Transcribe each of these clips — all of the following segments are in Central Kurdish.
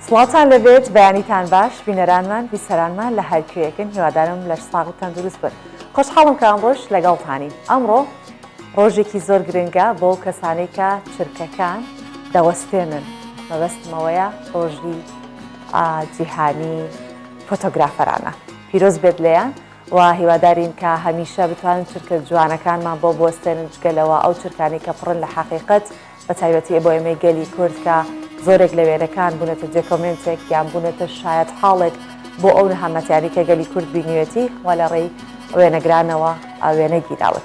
سڵاتان لەبێت بەیانیتان باش بینەرانمان بیسەرانمان لە هەرکوێکن هیوادارم لە ساغ و تەندروست بن. خۆشحاڵم کە ئەمڕۆژ لەگەڵتانی. ئەمڕۆ ڕۆژێکی زۆر گرنگە بۆ کەسانەی کە چرکەکان دەوەستێنن. مەبەستمەوەیە ڕۆژی جیهانی فۆتۆگرافەرانە. پیرۆز بێت لێیان و هیوادارین کە هەمیشە بتوانن چرکە جوانەکانمان بۆ بوەستێنن جگەلەوە ئەو چرکانی کە پڕن لە حەقیقەت بە تایبەتی بۆ ئێمەی گەلی کورد کە زۆرێک لە وێنەکان بوونەتە جێکۆمنتێک یان بوونەتە شاید حاڵێک بۆ ئەو نەهامەتیانی کە گەلی کورد بینیوێتی و لە ڕێی وێنەگرانەوە وێنە گیراون.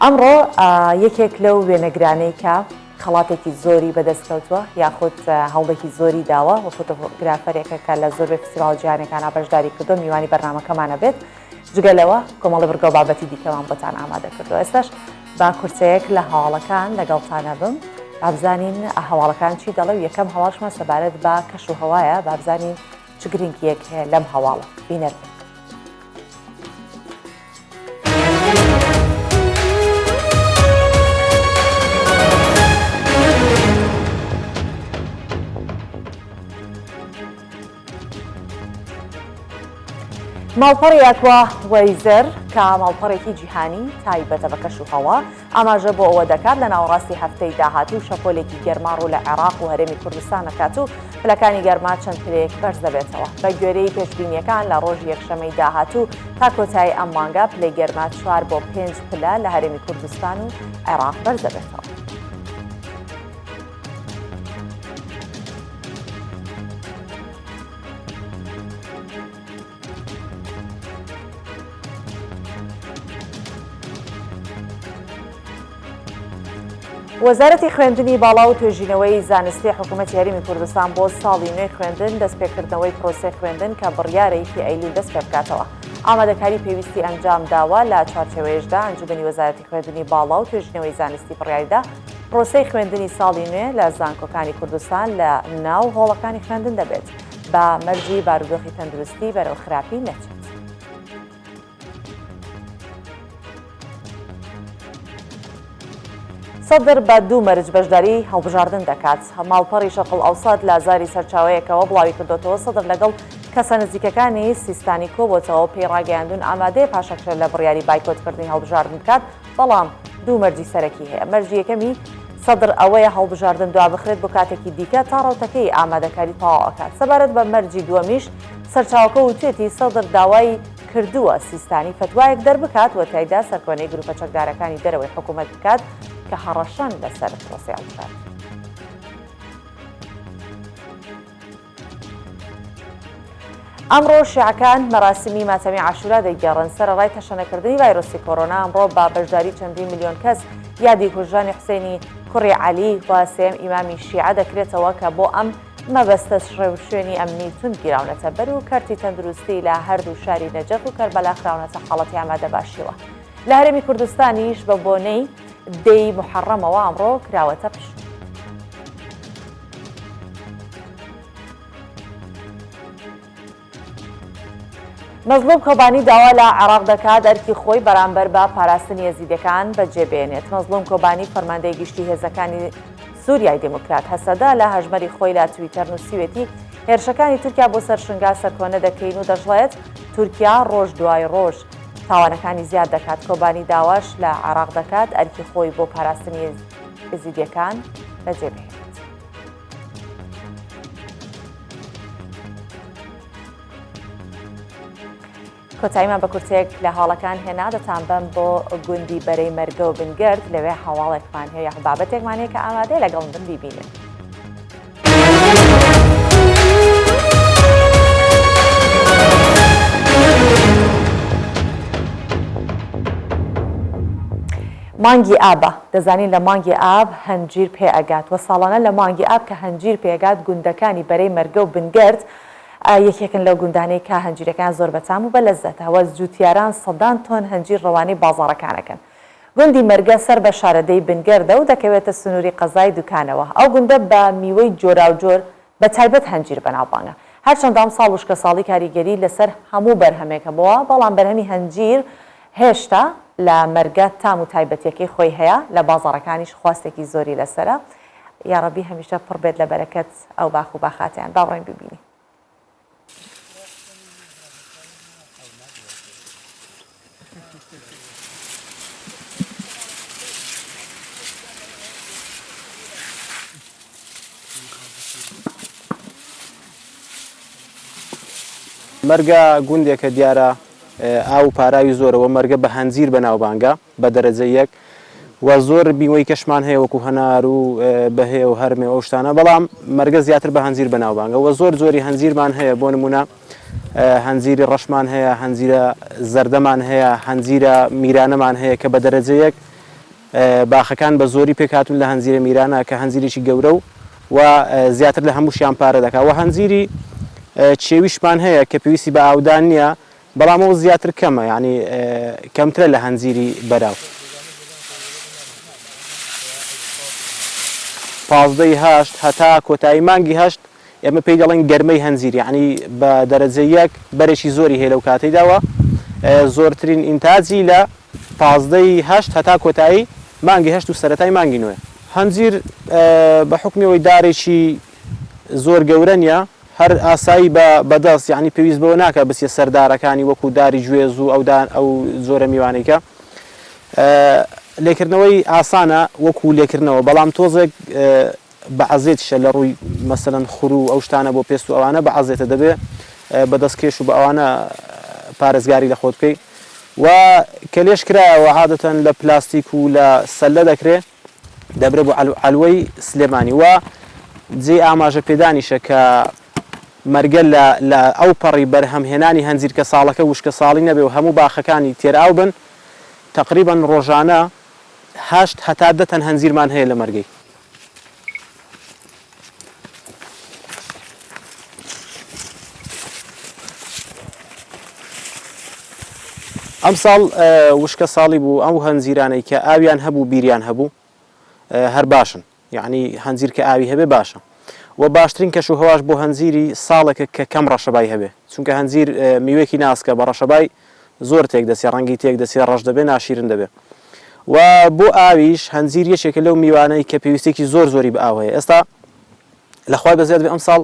ئەمڕۆ یەکێک لەو وێنەگرانەی کە خەڵاتێکی زۆری بەدەستکەوتووە یاخود هەوڵێکی زۆری داوە و فۆتۆگرافەرێکە کە لە زۆربەی فستیڤاڵ جیهانیەکانە بەشداری کردو میوانی بەرنامەکەمانە بێت. جگەلەوە کۆمەڵی بڕگە و بابەتی دیکەمان بۆتان ئامادە کردو. ئێستاش با کورسەیەک لە هەواڵەکان لەگەڵتانە بم. بابزانین هەواڵەکان چی دەڵێ و یەکەم هەواڵشمان سەبارەت بە کەش و هەوایە بابزانین چ گرنگیەک هەیە لەم هەواڵە بینەر. ماڵپەڕی ئەکوا وەیزەر کە ماڵپەڕێکی جیهانی تایبەتە بە کەش و هەوا ئاماژە بۆ ئەوە دەکات لە ناوەڕاستی هەفتەی داهاتوو شەپۆلێکی گەرما ڕوو لە عێراق و هەرێمی کوردستان دەکات و پلەکانی گەرما چەند پلەیەک بەرز دەبێتەوە. بە گوێرەی پێشبینیەکان لە ڕۆژی یەکشەمەی داهاتوو تا کۆتایی ئەم مانگە پلەی گەرما 4 بۆ 5 پلە لە هەرێمی کوردستان و عێراق بەرز دەبێتەوە. وەزارەتی خوێندنی باڵا و توێژینەوەی زانستی حکوومەتی هەرێمی کوردستان بۆ ساڵی نوێی خوێندن دەستپێکردنەوەی پرۆسەی خوێندن کە بڕیارەیەکی ئەیلول دەست پێ بکاتەوە. ئامادەکاری پێویستی ئەنجام داوە لە چوارچێوەیەشدا ئەنجومەنی وەزارەتی خوێندنی باڵا و توێژینەوەی زانستی بڕیاریدا پرۆسەی خوێندنی ساڵی نوێ لە زانکۆکانی کوردستان لە ناو هۆڵەکانی خوێندن دەبێت بە مەرجی بارودۆخی تەندروستی بەرەو خراپی نەچێت. سەدر بە 2 مەرج بەشداری هەڵبژاردن دەکات. ماڵپەڕی شەقڵ ئەوسات لە ئازاری سەرچاوەیەکەوە بڵاوی کردوتەوە سەدر لەگەڵ کەسە نزیکەکانی سیستانی کۆبووتەوە پێی ڕاگەیاندون ئامادەیە پاشەکشە لە بڕیاری بایکۆتکردنی هەڵبژاردن بکات، بەڵام 2 مەرجی سەرەکی هەیە. مەرجی یەکەمی سەدر ئەوەیە هەڵبژاردن دوا بخرێت بۆ کاتێکی دیکە تا ڕەوتەکەی ئامادەکاری تەواو ئەکات. سەبارەت بە مەرجی دووەمیش سەرچاوەکە وتێتی سەدر داوای کردووە سیستانی فتوایەک دەربکات و تایدا سەرکۆنەی گروپە چەکدارەکانی دەرەوەی حکوومەت بکات کە هەڕەشان لەسەر پرۆسەی هەڵبژاردن. ئەمڕۆ شیعەکان مەراسیمی ماتەمی عاشورا دەیگەڕن. سەرەڕای تەشەنەکردنی ڤایرۆسی کۆڕۆنا ئەمڕۆ با بەشداری چەندین میلیۆن کەس یادی کوژانی حوسێنی کوڕی عەلی بە سێم ئیمامی شیعە دەکرێتەوە کە بۆ ئەم مەبەستە شوێنی ئەمنی تون گیراونەتە بەر و کەرتی تەندروستی لە هەردوو شاری نەجەف و کەربەلا خراونەتە حاڵەتی ئامادەباشیەوە. لە هەرێمی کوردستانیش بە بۆنەی دەی محەڕەمەوە ئەمڕۆ کراوەتە پشت. مەزلوم کۆبانی داوا لە عێراق دەکات ئەرکی خۆی بەرامبەر بە پاراستنی یەزیدەکان بەجێبێنێت. مەزلوم کۆبانی فەرماندەی گشتی هێزەکانی سووریای دموکرات هەسەدا لە هەژمەری خۆی لە تویتەر نووسیوێتی هێرشەکانی تورکیا بۆ سەرشنگا سەرکۆنە دەکەین و دەژڵێت تورکیا ڕۆژ دوای ڕۆژ تاوانەکانی زیاد دەکات. کۆبانی داواش لە عێراق دەکات ئەرکی خۆی بۆ پاراستنی یەزیدیەکان بەجێبێنێت. کۆتاییمان بە کورسێک لە هەواڵەکان هێنا دەتان بەم بۆ گوندی بەرەی مەرگە و بنگرد لەوێ هەواڵێکمان هەیە یاخ بابەتێکمان هەیە کە ئامادەیە لەگەڵ من بیبینن. مانگی ئابە دەزانین لە مانگی ئاب هەنجیر پێ ئەگات و ساڵانە لە مانگی ئاب کە هەنجیر پێگات گوندەکانی بەرەی مەرگە و بنگرد یەکێکن لەو گوندانەی کە هەنجیرەکان زۆر بەتام و بە لەزەتەوە جووتیاران سەدان تۆن هەنجیر ڕەوانەی بازاڕەکانەکەن. گوندی مەرگە سەر بە شارەدەی بنگەردە و دەکەوێتە سنووری قەزای دوکانەوە. ئەو گوندە بە میوەی جۆراوجۆر بە تایبەت هەنجیر بەناوبانگە. هەرچەندام ساڵ وشکە ساڵی کاریگەری لەسەر هەموو بەرهەمێکەوە، بەڵام بەرهەمی هەنجیر هێشتا لە مەرگە تام و تایبەتیەکەی خۆی هەیە، لە بازاڕەکانیش خواستێکی زۆری لەسرە. یاڕەبی هەمیشە پڕ بێت لە بەرەکەت ئەو باخ و باخاتیان باڕێن ببینی. مەرگە گوندێکە دیارە ئاو پاراوی زۆرەوە مەرگە بە هەنجیر بەناوبانگە بە دەرەجە یەک و زۆر بیوەی کەشمان هەیە وەکو هەنار و بەهێ و هەرمێ ئەو شتانە بەڵام مەرگە زیاتر بە هەنجیر بەناوبانگە و زۆر زۆری هەنجیرمان هەیە بۆ نمونە هەنجیری ڕەشمان هەیە هەنجیرە زەردەمان هەیە هەنجیرە میرانەمان هەیە کە بە دەرەجە یەک باخەکان بە زۆری پێکهاتون لە هەنجیرە میرانە کە هەنجیرێکی گەورە و زیاتر لە هەمووشیان پارە دەکات و هەنجیری چێویشمان هەیە کە پێویستی بە ئاودان نییە بەڵام ئەو زیاتر کەمە ینی کەمترە لە هەنجیری بەراو. 15 هەتا کۆتایی مانگی 8 ئێمە پێی دەڵێن گەرمەی هەنجیر ینی بە دەرەجە یەک بەرێکی زۆری هەیە لەو کاتەیداوە زۆرترین ئینتاجی لە 15 هەتا کۆتایی مانگی 8 و سەرەتای مانگی 9. هەنجیر بە حکمیەوەی دارێکی زۆر گەورە نیە هەر ئاسایی بەدەست یعنی پێویست بەوە ناکە بچێ سەردارەکانی وەکو داری گوێز و ئەو زۆرە میوانێکە لێکردنەوەی ئاسانە وەکو لێکردنەوە بەڵام تۆزێک بە عەزێتیشە لە ڕووی مەسەلەن خوڕ و ئەو شتانە بۆ پێست و ئەوانە بە عەزێتە دەبێ بەدەستکێش و بە ئەوانە پارێزگاری لە خۆت بکەیت و کە لێش کرایەوە عادەتەن لە پلاستیک و لە سەلە دەکرێت دەبرێ بۆ عەلوەی سلێمانی و جێ ئاماژە پێدانیشە کە مەرگە لە ئەو پەڕی بەرهەمهێنانی هەنجیر کە ساڵەکە وشکە ساڵی نەبێ و هەموو باخەکانی تێراو بن تقریبا ڕۆژانە 8 هەتا 10 تەن هەنجیرمان هەیە لە مەرگەی. ئەم ساڵ وشکە ساڵی بوو ئەو هەنجیرانەی کە ئاویان هەبوو بیریان هەبوو هەر باشن یعنی هەنجیر کە ئاوی هەبێ باشە و باشترین کەش و هەواش بۆ هەنجیری ساڵێکە کە کەم ڕەشەبای هەبێ چونکە هەنجیر میوەیەکی ناسکە بە ڕەشەبای زۆر تێک دەسێ ڕەنگی تێک دەسێ ڕەش دەبێ ناشیرن دەبێ و بۆ ئاویش هەنجیر یەکێکە لەو میوانەی کە پێویستێکی زۆر زۆری بە ئاو هەیە. ئێستا لەخوای بەزیاد بێ ئەم ساڵ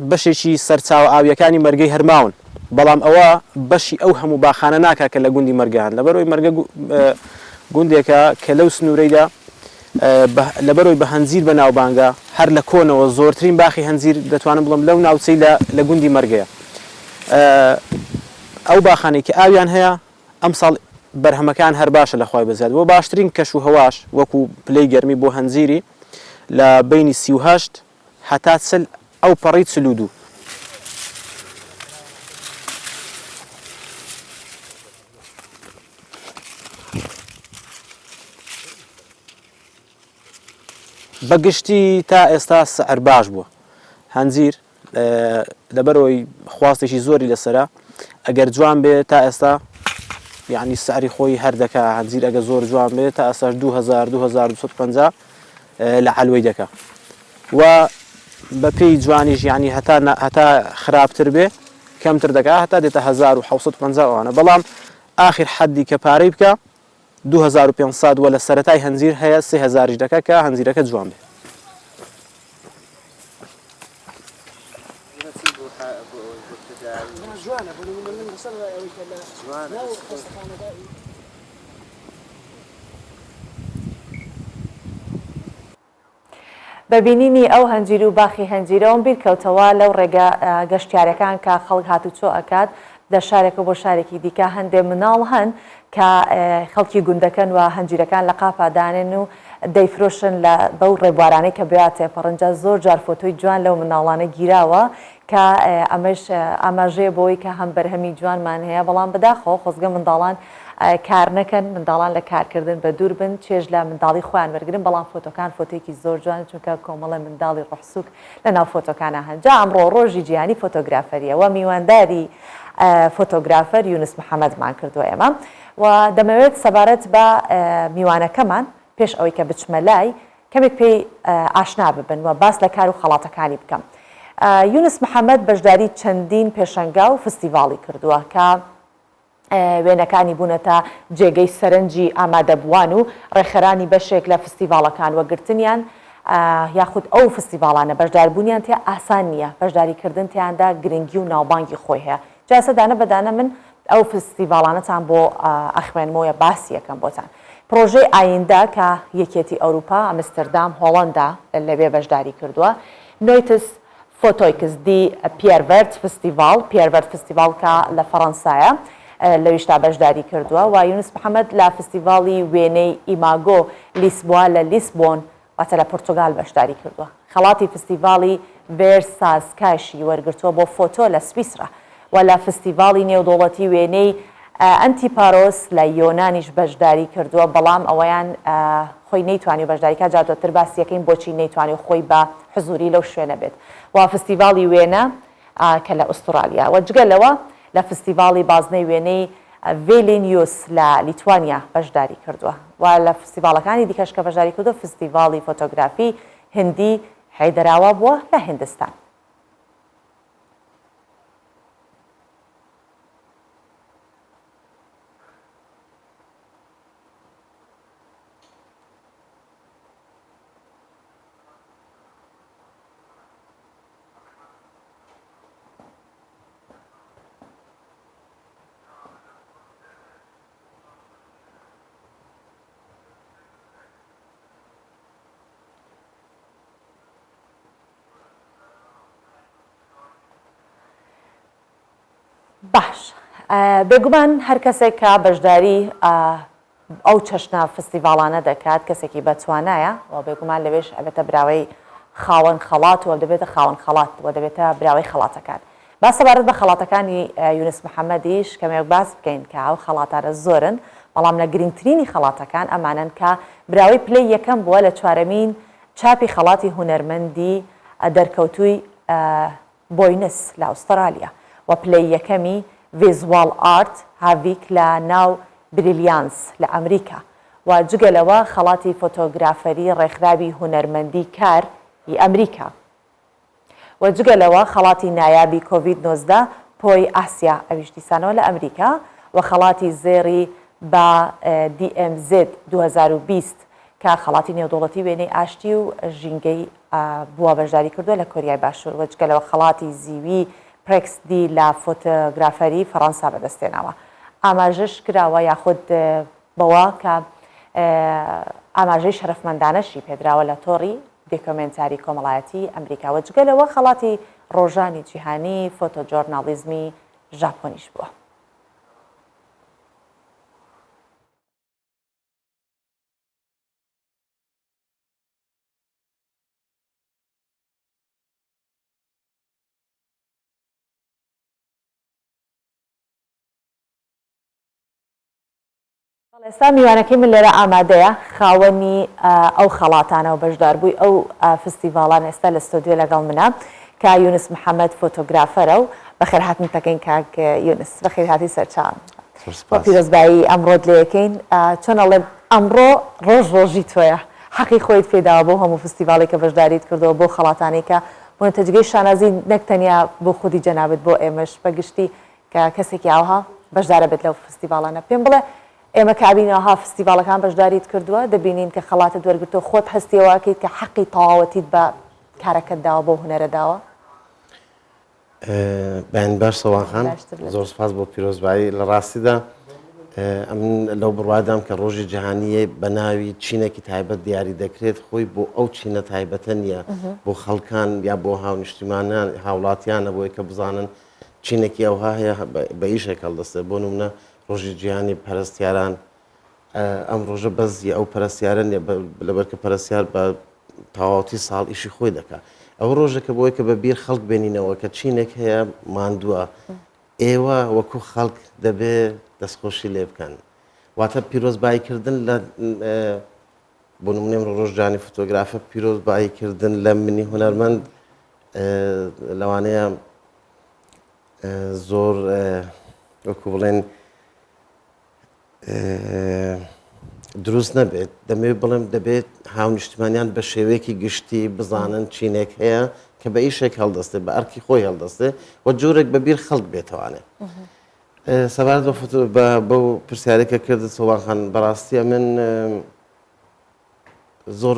بەشێکی سەرچاوە ئاویەکانی مەرگەی هەرماون بەڵام ئەوە بەشی ئەو هەموو باخانە ناکا کە لە گوندی مەرگەهان لەبەرەوەی مەرگە گوندێکە کە لەو سنوورەیدا لەبەرەوەی بە هەنجیر بە ناوبانگە هەر لە کۆنەوە زۆرترین باخی هەنجیر دەتوانم بڵم لەو ناوچەی لە گوندی مەرگەیە. ئەو باخانەی کە ئاویان هەیە ئەم ساڵ بەرهەمەکان هەر باشە لەخوای بەزیاد بۆ باشترین کەش و هەواش وەکو پلەی گەرمی بۆ هەنجیری لە بینی 38 هەتا چل ئەو پەڕی 42. بەگشتی تا ئێستا سعر باش بووە هەنجیر لەبەرەوەی خواستێکی زۆری لەسرە ئەگەر جوان بێ تا ئێستا یعنی سعری خۆی هەر دەکا هەنجیر ئەگە زۆر جوان بێت تا ئێستاش 2250 لە عەلوەی دەکا و بە پێی جوانیش یعنی هەتا خراپتر بێ کەمتر دەکا هەتا دێتە 1750 ئەوانە بەڵام ئاخر حەدی کە پارەی بکە 2500 وە لە سەرەتای هەنجیر هەیە 3000 دەکا کە هەنجیرەکە جوان بێ. بەبینینی ئەو هەنجیر و باخی هەنجیرەوەم بیرکەوتەوە لەو ڕێگە گەشتیارەکان کە خەڵک هاتوچۆ ئەکات لە شارێکە بۆ شارێکی دیکە هەندێک مناڵ هەن کە خەڵکی گوندەکەن و هەنجیرەکان لە قاپادانێن و دەیفرۆشن لە بەو ڕێبوارانەی کە بێات تێپەڕەنجە زۆر جار فۆتۆی جوان لەو مناڵانە گیراوە کە ئەمەش ئاماژەیە بۆی کە هەم بەرهەمی جوانمان هەیە بەڵام بەداخەوە خۆزگە منداڵان کار نەکەن منداڵان لە کارکردن بە دوور بن چێژ لە منداڵی خۆیان وەرگرن بەڵام فۆتۆکان فۆتۆیەکی زۆر جوان چونکە کۆمەڵە منداڵی ڕەحسووک لە ناو فۆتۆکانە هەنجا ئەمڕۆ ڕۆژی جیهانی فۆتۆگرافەریەوە میوانداری فۆتۆگرافەر یونس محەممەدمان کردو ئێمە و دەمەوێت سەبارەت بە میوانەکەمان پێش ئەوەی کە بچمە لای کەمێک پێی ئاشنا ببن و باس لە کار و خەڵاتەکانی بکەم. یونس محەممەد بەشداری چەندین پێشەنگا و فستیڤاڵی کردووە کە وێنەکانی بوونەتە جێگەی سەرنجی ئامادەبووان و ڕێخەرانی بەشێک لە فستیڤالەکان وەگرتنیان یاخود ئەو فستیڤالانە بەشداربوونیان تێ ئاسان نییە بەشداریکردن تیاندا گرنگی و ناوبانگی خۆی هەیە جاسەدانە بەدانە من ئەو فستیڤالانەتان بۆ ئەخوێنمەوە باسی یەکەم بۆتان پرۆژەی ئایندا کە یەکێتی ئەوروپا ئەمستردام هۆڵندا لەبێ بەشداری کردووە نویتس فۆتۆیکس دی پیێرڤەرت فستیڤال پیێرڤەرت فستیڤال کە لە فەڕەنسایە لەویشتا بەشداری کردووە و یونس محەممەد لە فستیڤاڵی وێنەی ئیماگۆ لیسبووە لە لیسبۆن واتە لە پرتۆگال بەشداری کردووە خەڵاتی فستیڤاڵی ڤێرساسکاشی وەرگرتووە بۆ فۆتۆ لە سویسرا و لە فستیڤاڵی نێودوڵەتی وێنەی ئەنتیپارۆس لە یۆنانیش بەشداری کردووە بەڵام ئەوەیان خۆی نەیتوانی بەشداریکە جادۆتر باسیەکەین بۆچی نەیتوانی خۆی بە حزوری لەو شوێنە بێت و فستیڤاڵی وێنە کە لە ئوسترالیا و جگەلەوە لە فستیڤاڵی بازنەی وێنەی ڤێلینیوس لە لیتوانیا بەشداری کردووە و لە فستیڤاڵەکانی دیکەش کە بەشداری کردووە فستیڤاڵی فۆتۆگرافی هندی حەیدەراوە بووە لە هیندستان باش بێگومان هەر کەسێک کە بەشداری ئەو چەشنە فستیڤاڵانە دەکات کەسێکی بەتوانایە و بێگومان لەوێش ئەبێتە براوەی خاوەن خەڵات و دەبێتە خاوەن خەڵات و دەبێتە براوەی خەڵاتەکان با سەبارەت بە خەڵاتەکانی یونس محەممەدیش کەمێک باس بکەین کە ئەو خەڵاتانە زۆرن بەڵام لە گرنگترینی خەڵاتەکان ئەمانن کە براوەی پلەی یەکەم بووە لە چوارەمین چاپی خەڵاتی هونەرمەندی دەرکەوتووی بۆینس لە ئوسترالیا و پلەی یەکەمی ڤیزوال ئارت هاڤیک لە ناو بریلیانس لە ئەمریکا و جگەلەوە خەڵاتی فۆتۆگرافەری ڕێکخراوی هونەرمەندی کار ئەمریکا و جگەلەوە خەڵاتی نایابی کۆڤید-19 پۆی ئاسیا ئەویش دیسانەوە لە ئەمریکا و خەڵاتی زێڕی بە DMZ 2020 کە خەڵاتی نێودوڵەتی وێنەی ئاشتی و ژینگەی بووە بەشداری کردووە لە کۆریای باشوور و جگەلەوە خەڵاتی زیوی پرێکس دی لە فۆتۆگرافەری فەڕەنسا بەدەستێنەوە ئاماژەش کراوە یاخود بەوە کە ئاماژەی شەرەفمەندانەشی پێدراوە لە تۆڕی دۆکۆمنتاری کۆمەڵایەتی ئەمریکا و جگەلەوە خەڵاتی ڕۆژانی جیهانی فۆتۆجۆرنالیزمی ژاپۆنیش بووە ئێستا میوانەکەی من لێرە ئامادەیە خاوەنی ئەو خەڵاتانە و بەشداربووی ئەو فستیڤاڵان ئێستا لە ستۆدیۆ لەگەڵ منە کە یونس محەممەد فۆتۆگرافەرە و بەخێرهاتن تەکەین کاک یونس بەخێرهاتی سەرچاوم پیرۆزبایی ئەمڕۆت لێ یەکەین چۆن ئەڵێ ئەمڕۆ ڕۆژی تۆیە حەقی خۆیت پێداوە بۆ هەموو فستیڤاڵێک کە بەشداریت کردەوە بۆ خەڵاتانێک کە بۆنتەجگەی شانازی نەک تەنیا بۆ خودی جەنابێت بۆ ئێمەش بەگشتی کە کەسێکی ئاوها بەشدارە بێت لەو فستیڤاڵانە پێم بڵێ ئێمە کابینەوەها فستیڤاڵەکان بەشداریت کردووە دەبینین کە خەڵاتت وەرگرتۆ خۆت هەستیەوەکەیت کە حەقی تەواوەتیت بە کارەکەت داوە بۆ هونەرە داوە بەنبەر سەواخان زۆر سپاس بۆ پیرۆزبایی لە ڕاستیدا ئەم لەو بڕوادام کە ڕۆژی جیهانیە بە ناوی چینێکی تایبەت دیاری دەکرێت خۆی بۆ ئەو چینە تایبەتە نییە بۆ خەڵکان یا بۆ هاونیشتیمانیان هاوڵاتیانە بۆی کە بزانن چینێکی ئەوها هەیە بە ئیشێک هەڵدەستێت بۆ نمونە ڕۆژی جیهانی پەرستیاران ئەم ڕۆژە بەزی ئەو پەرستیارە نیە لەبەرکە پەرستیار بە تەواوەتی ساڵ ئیشی خۆی دەکات ئەو ڕۆژێکە بۆی کە بە بیر خەڵک بێنینەوە کە چینێک هەیە ماندووە ئێوە وەکو خەڵک دەبێت دەستخۆشی لێ بکەن واتە پیرۆزباییکردن لە بۆ نمونێ ڕۆژ جیهانی فۆتۆگرافە پیرۆزباییکردن لە منی هونەرمەند لەوانەیە زۆر وەکو بڵێن دروست نەبێت دەمەوێت بڵێم دەبێت هاونیشتمانیان بە شێوەیەکی گشتی بزانن چینێک هەیە کە بە ئیشێک هەڵدەستێت بە ئەرکی خۆی هەڵدەستێت و جۆرێک بەبیر خەڵک بێتوانێت سەبارەت بەو پرسیارێکە کردت سۆبان خان بەڕاستیە من زۆر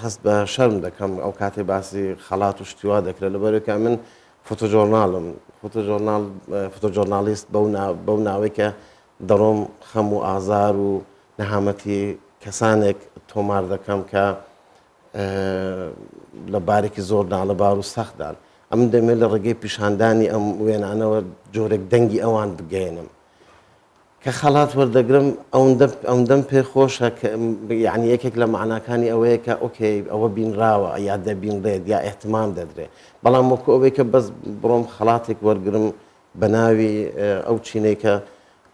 هەست بە شەرم دەکەم ئەو کاتێ باسی خەڵات و شتیوا دەکرێت لەبەرەوەی من فۆتۆژۆرناڵم فۆتۆژۆرنالیست بەو ناوەی کە دەڕۆم خەم و ئازار و نەهامەتی کەسانێک تۆمار دەکەم کە لە بارێکی زۆر ناڵەبار و سەختدان ئەم دەمێت لە ڕێگەی پیشاندانی ئەم وێنانەوە جۆرێک دەنگی ئەوان بگەێنم کە خەڵات وەردەگرم ئەوەندەم پێ خۆشە یعنی یەکێک لە معناکانی ئەوەیە کە ئۆکەی ئەوە بینراوە یا دەبینڕێت یا احتمام دەدرێت بەڵام وەکو ئەوەی کە بەس بڕۆم خەڵاتێک وەرگرم بە ناوی ئەو چینەی کە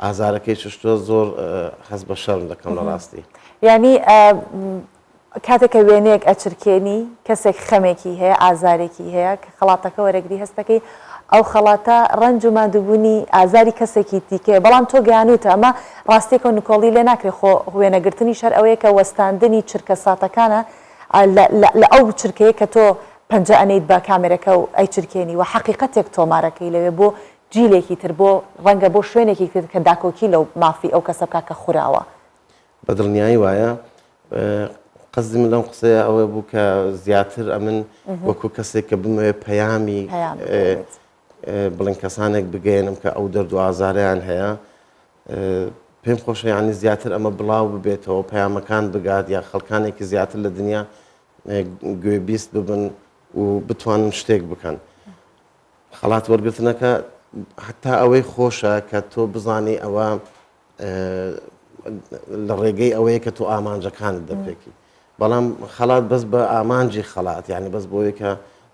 ئازارەکەی شتۆ زۆر هەست بە شەرم دەکەم لە ڕاستی ینی کاتێککە وێنەیەک ئەچرکێنی کەسێک خەمێکی هەیە ئازارێکی هەیە کە خەڵاتەکە وەرەگری هەستەکەی ئەو خەڵاتە ڕنج و مادووبوونی ئازاری کەسێکی دیکەیە بەڵام تۆ گەیانوتە ئەمە ڕاستێکە نکۆڵی لێ ناکرێت خۆ وێنەگرتنی شەر ئەوەیە کە وەستاندنی چرکە ساتەکانە لە ئەو چرکەیە کە تۆ پەنجە ئەنەیت بە کامێرەکە و ئەی چرکێنی و حەقیقەتێک تۆمارەکەی لەوێ بۆ جیلێکی تر بۆ ڕەنگە بۆ شوێنێکی تر کە داکۆکی لەو مافی ئەو کەسە بکە کە خوراوە بەدڵنیایی وایە قەزم لەم قسەیە ئەوە بوو کە زیاتر ئەمن وەکو کەسێک کە بمەوێ پەیامی بڵێن کەسانێک بگەێنم کە ئەو دەرد و ئازاریان هەیە پێم خۆشە ینی زیاتر ئەمە بڵاو ببێتەوە پەیامەکان بگات یا خەڵکانێکی زیاتر لە دنیا گوێبیست ببن و بتوانن شتێک بکەن خەڵات وەرگرتنەکە حتا ئەوەی خۆشە کە تۆ بزانی ئەوە لە ڕێگەی ئەوەیە کە تۆ ئامانجەکانت دەپێکی بەڵام خەڵات بەس بە ئامانجی خەڵات یعنی بەس بۆیە کە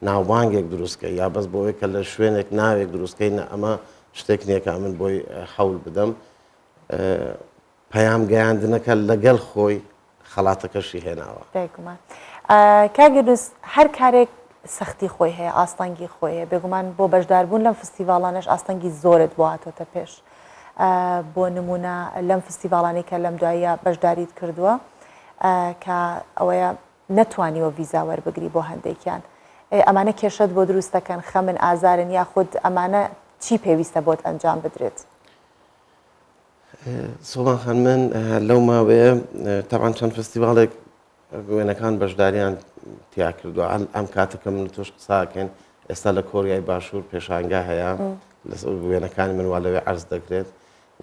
ناوبانگێک دروستکە یا بەس بۆیە کە لە شوێنێک ناوێک دروستکەی ئەمە شتێک نییە کە من بۆی حەول بدەم پەیام گەیاندنەکە لەگەڵ خۆی خەڵاتەکەشی هێناوە دایکمان کاگەنووس هەر کارێک سەختی خۆی هەیە ئاستانگی خۆی هەیە بێگومان بۆ بەشداربوون لەم فستیڤاڵانەش ئاستانگی زۆرت بۆ هاتۆتە پێش بۆ نمونە لەم فستیڤاڵانی کە لەم دوایە بەشداریت کردووە کە ئەوەیە نەتوانیوە ڤیزا وەربگری بۆ هەندێکیان ئەمانە کێشت بۆ دروستەکەن خەمن ئازارن یاخود ئەمانە چی پێویستە بۆت ئەنجام بدرێت سۆڵان خان من لەو ماوەیە تاوان چەند فستیڤاڵێک وێنەکان بەشداریان تیا کردووە ئەم کاتەکە من تۆش قساکەن ئێستا لە کۆریای باشوور پێشانگا هەیە لە وێنەکانی من وا لەوێ عەرز دەکرێت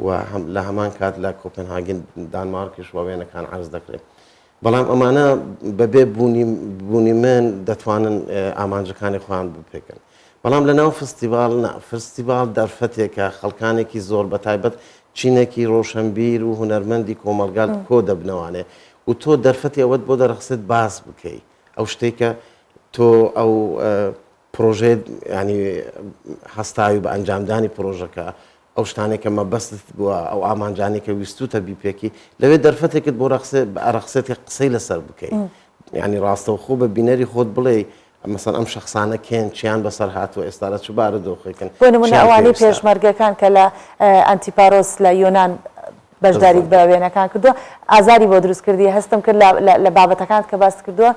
و لە هەمان کات لە کۆپنهاگن دانمارکیش وێنەکان عەرز دەکرێت بەڵام ئەمانە بەبێ بوونی من دەتوانن ئامانجەکانی خۆیان بپێکن بەڵام لە ناو فستیڤاڵ دەرفەتێکە خەڵکانێکی زۆر بەتایبەت چینێکی ڕۆشنبیر و هونەرمەندی کۆمەلگال کۆ دەبنەوانێ و تۆ دەرفەتی ئەوەت بۆ دەرەخسێت باس بکەی ئەو شتێکە تۆ ئەو پرۆژێ ینی هەستاوی بە ئەنجامدانی پرۆژەکە ئەو شتانێکە مەبەستت بووە ئەو ئامانجانێکە ویستوتە بیپێکی لەوێ دەرفەتێکت بۆ ئەرەخسێتی قسەی لەسەر بکەیت ینی ڕاستەوخۆ بە بینەری خۆت بڵێ مەسەن ئەم شخصانە کێن چیان بەسەر هاتووە ئێستاە چوبارە دۆخێکن بۆ نمونە ئەوانەی پێشمەرگەکان کە لە ئەنتیپارۆس لە یۆنان بەشداریت بە وێنەکان کردووە ئازاری بۆ دروست کردی هەستم کرد لە بابەتەکان کە باس کردووە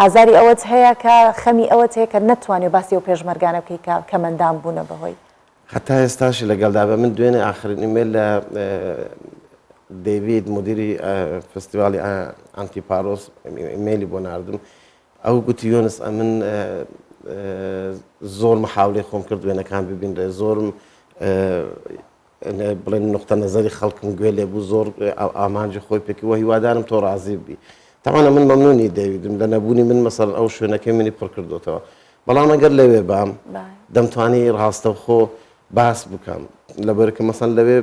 ئازاری ئەوەت هەیە کە خەمی ئەوەت هەیە کە نەتوانێت باسی و پێشمەرگانە بکەی کە مەندام بوونە بەهۆی حتا ئێستاشی لەگەڵدا بە من دوێنێ ئاخرین ئیمێل لە دەیڤید مدیری فستیڤالی ئەنتیپارۆس ئیمێلی بۆ ناردم ئەو گوتی یۆنس من زۆر محاولەی خۆم کرد وێنەکان ببینرێ زۆرم بڵێن نقطە نەزەری خەڵکم گوێ لێ بوو زۆر ئامانجی خۆی پێکی وە هیوادارم تۆ ڕازی بی تەمانە من مەمنونی دەیویدم لە نەبوونی من مەسەڵەن ئەو شوێنەکەی منی پڕ کردوتەوە بەڵام ئەگەر لەوێ بام دەمتوانی ڕاستەوخۆ باس بکەم لەبەرکە مەسەن لەوێ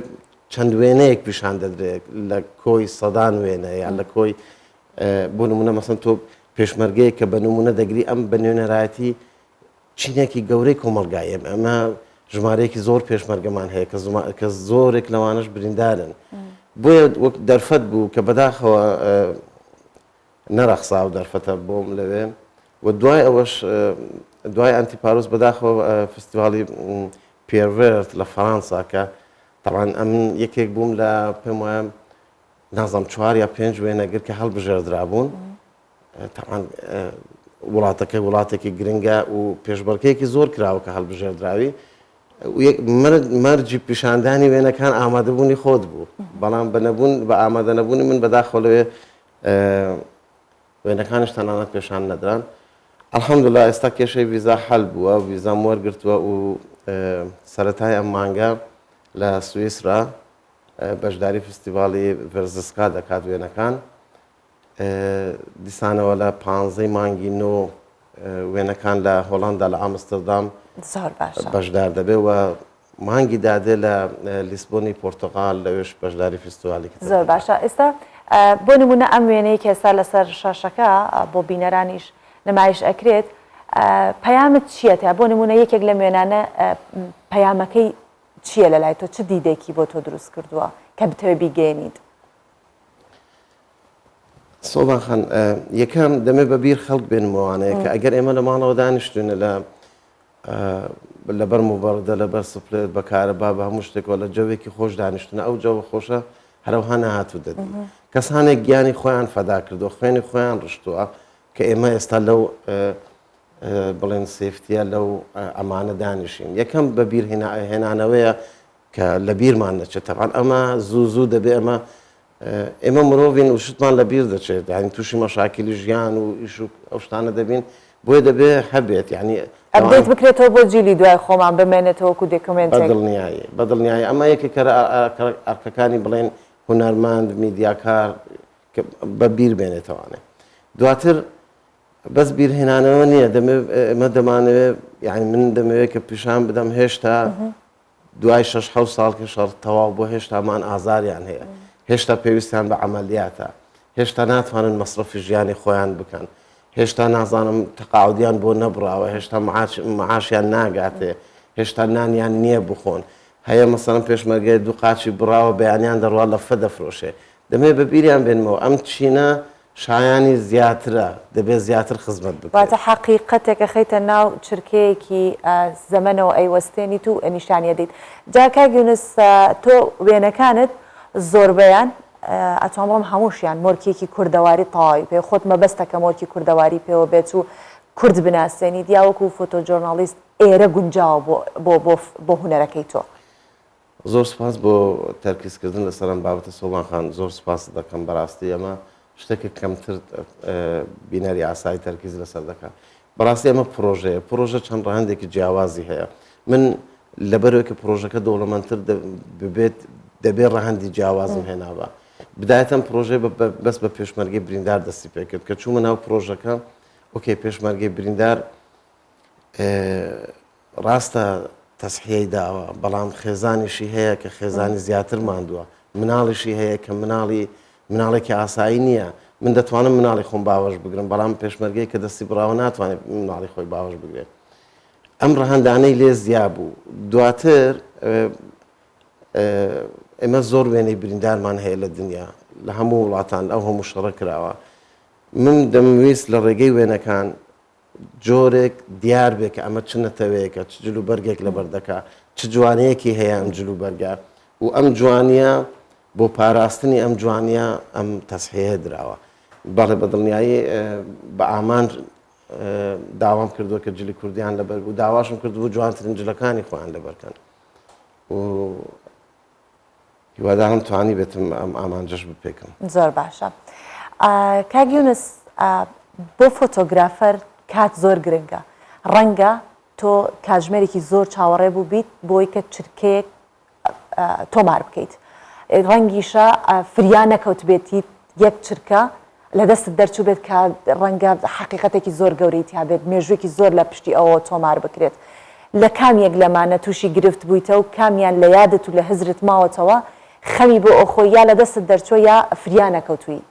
چەند وێنەیەک پیشان دەدرێت لە کۆی سەدان وێنە یان لە کۆی بۆ نمونە مەسەن تۆ پێشمەرگەیە کە بە نمونە دەگری ئەم بە نوێنەرایەتی چینێکی گەورەی کۆمەلگایە ئەمە ژمارەیەکی زۆر پێشمەرگەمان هەیە کە زۆرێک لەوانش بریندارن بۆیە وەک دەرفەت بوو کە بەداخەوە نەرەخسا و دەرفەتە بۆم لەوێ و دوای ئەوەش دوای ئەنتیپارۆس بەداخەوە فستیڤاڵی پێرڤێرت لە فەڕەنسا کە تەمان ئەم یەکێک بووم لە پێم وایە نازانم 4 یا 5 وێنەگر کە هەڵبژێردرا بوون تەمان وڵاتەکە وڵاتێکی گرنگە و پێشبڕکەیەکی زۆر کراوە کە هەڵبژێردراوی مەرجی پیشاندانی وێنەکان ئامادەبوونی خۆت بوو بەڵام بە ئامادە نەبوونی من بەداخۆلەوێ وێنەکانش تەنانەت پێشان نەدران. الحەمدولیلا ئێستا کێشەی ڤیزا حەل بووە و ڤیزام وەرگرتووە و سەرەتای ئەم مانگە لە سویسرا بەشداری فستیڤاڵی ڤێرزسکا دەکات وێنەکان. دیسانەوە لە 15 مانگی نۆ وێنەکان لە هۆڵەندا لە ئامستردام بەشدار دەبێت و مانگی دادێ لە لیسبۆنی پۆرتۆغال لەوێش بەشداری فستیڤاڵی کرد. زۆر باشە. ئێستا بۆ نمونە ئەم وێنەی کە ئێستا لەسەر شاشەکە بۆ بینەرانیش نمایش ئەکرێت پەیامت چییە؟ تا بۆ نمونە یەکێک لە وێنانە پەیامەکەی چییە لە لای تۆ؟ چ دیدێکی بۆ تۆ دروست کردووە کە بتەوێ بیگەێنیت؟ سۆڵان خان یەکەم دەمێ بەبیر خەڵک بێنمەوانەیە کە ئەگەر ئێمە لە ماڵەوە دانیشتوێنە لەبەر موبەڕدە لەبەر سپلێت بەکارەبا بە هەموو شتێکەوە لە جەوێکی خۆش دانیشتنە ئەو جەوە خۆشە هەروەها نەهاتوو دەبین. کەسانێک گیانی خۆیان فەدا کردو خوێنی خۆیان ڕشتووە کە ئێمە ئێستا لەو بڵێن سێفتیە لەو ئەمانە دانیشین. یەکەم بەبیر هێنانەوەیە کە لە بیرمان نەچێت. تەبعاً ئەمە زوو دەبێ ئێمە مرۆڤین و شتمان لە بیر دەچێت، یعنی تووشی مەشاکلی ژیان و ئیش و ئەو شتانە دەبین بۆیە دەبێ هەبێت، یعنی ئەپدێت بکرێتەوە بۆ جیلی دوای خۆمان بمێنێتەوە وەکو دۆکومنتێک. بەدڵنیایی ئەمە یەکێکە ئەرکەکانی بڵێن هونەرمەند میدیاکار بە بیر بێنێتەوانێ. دواتر بەس بیرهێنانەوە نییە، ئێمە دەمانەوێت، یعنی من دەمەوێت کە پیشان بدەم هێشتا دوای 6 ساڵ کە شەڕ تەواو بۆ هێشتامان ئازاریان هەیە، هێشتا پێویستیان بە عەمەلیاتە، هێشتا ناتوانن مەصرفی ژیانی خۆیان بکەن، هێشتا نازانم تەقاعودیان بۆ نەبڕاوە، هێشتا معاشیان ناگاتێ، هێشتا نانیان نییە بخۆن. هەیە مەسەڵەن پێشمەرگەی دوو قاچی بڕاوە بەیانیان دەڕوا لە فە دەفرۆشێ. دەمێ بە بیریان بێنمەوە ئەم چینە شایانی زیاترە، دەبێت زیاتر خزمەت بکات. واتە حەقیقەتێکە خەیتە ناو چرکەیەکی زەمەنەوە ئەیوەستێنیت و نیشانیە دەیت. جا کاگیونس تۆ وێنەکانت زۆربەیان ئەتوانڕۆم هەمووشیان مۆرکێکی کوردەواری تەواوی پێ خۆت مەبەستەکە مۆرکی کوردەواری پێوە بێت و کورد بناسیێنی دیاوەکو فۆتۆجۆرنالیست ئێرە گونجاوە بۆ هونەرەکەی تۆ. زۆر سپاس بۆ تەرکیزکردن لەسەرم بابەتە سۆڵان خان، زۆر سپاس دەکەم بەڕاستی ئەمە شتێکی کەمتر بینەری ئاسایی تەرکیز لەسەر دەکات. بەڕاستی ئەمە پرۆژە چەند ڕەهەندێکی جیاوازی هەیە. من لەبەرەوەی کە پرۆژەکە دەوڵەمەندتر ببێت دەبێت ڕەهەندی جیاوازم هێناوە. بدایەتەن پرۆژەی بەس بە پێشمەرگەی بریندار دەستی پێ کرد کە چوومە ناو پرۆژەکە. ئۆکێ پێشمەرگەی بریندار ڕاستە تەسحیەی داوە، بەڵام خێزانیشی هەیە کە خێزانی زیاتر ماندووە، مناڵیشی هەیە کە مناڵێکی ئاسایی نییە. من دەتوانم مناڵی خۆم باوەش بگرم، بەڵام پێشمەرگەی کە دەستی براوە ناتوانێت مناڵی خۆی باوەش بگرێت. ئەم ڕەهەندانەی لێ زیاد بوو. دواتر ئێمە زۆر وێنەی بریندارمان هەیە لە دنیا لە هەموو وڵاتان ئەو هەموو شەڕە کراوە. من دەمویست لە ڕێگەی وێنەکان جۆرێک دیار بێت کە ئەمە چ نەتەوەیەکە، چ جلو بەرگێک لە بەردەکە، چ جوانەیەکی هەیە ئەم جلو بەرگە و ئەم جوانیە بۆ پاراستنی ئەم جوانیە ئەم تەسحیە دراوە. بەڵێ بەدڵنیایی بە ئامان داوام کردووە کە جلی کوردیان لەبەر و داواشم کردبوو جوانترین جلەکانی خۆیان لەبەرکەن و هیوادارم توانی بێتم ئەم ئامانجەش بپێکم. زۆر باشە. کاگیونس بۆ فۆتۆگرافەر کات زۆر گرنگە. ڕەنگە تۆ کاتژمێرێکی زۆر چاوەڕێ بوو بیت بۆی کە چرکەیەک تۆمار بکەیت. ڕەنگیشە فریان نەکەوت بێتی یەک چرکە لە دەستت دەرچوو بێت کە ڕەنگە حەقیقەتێکی زۆر گەورەی تیا بێت، مێژوویەکی زۆر لە پشتی ئەوە تۆمار بکرێت. لە کامیەک لەمانە تووشی گرفت بوویتە و کامیان لە یادت و لە هزرت ماوەتەوە خەمی بۆ ئۆخۆی یا لە دەستت دەرچۆ یا فریان نەکەوتووی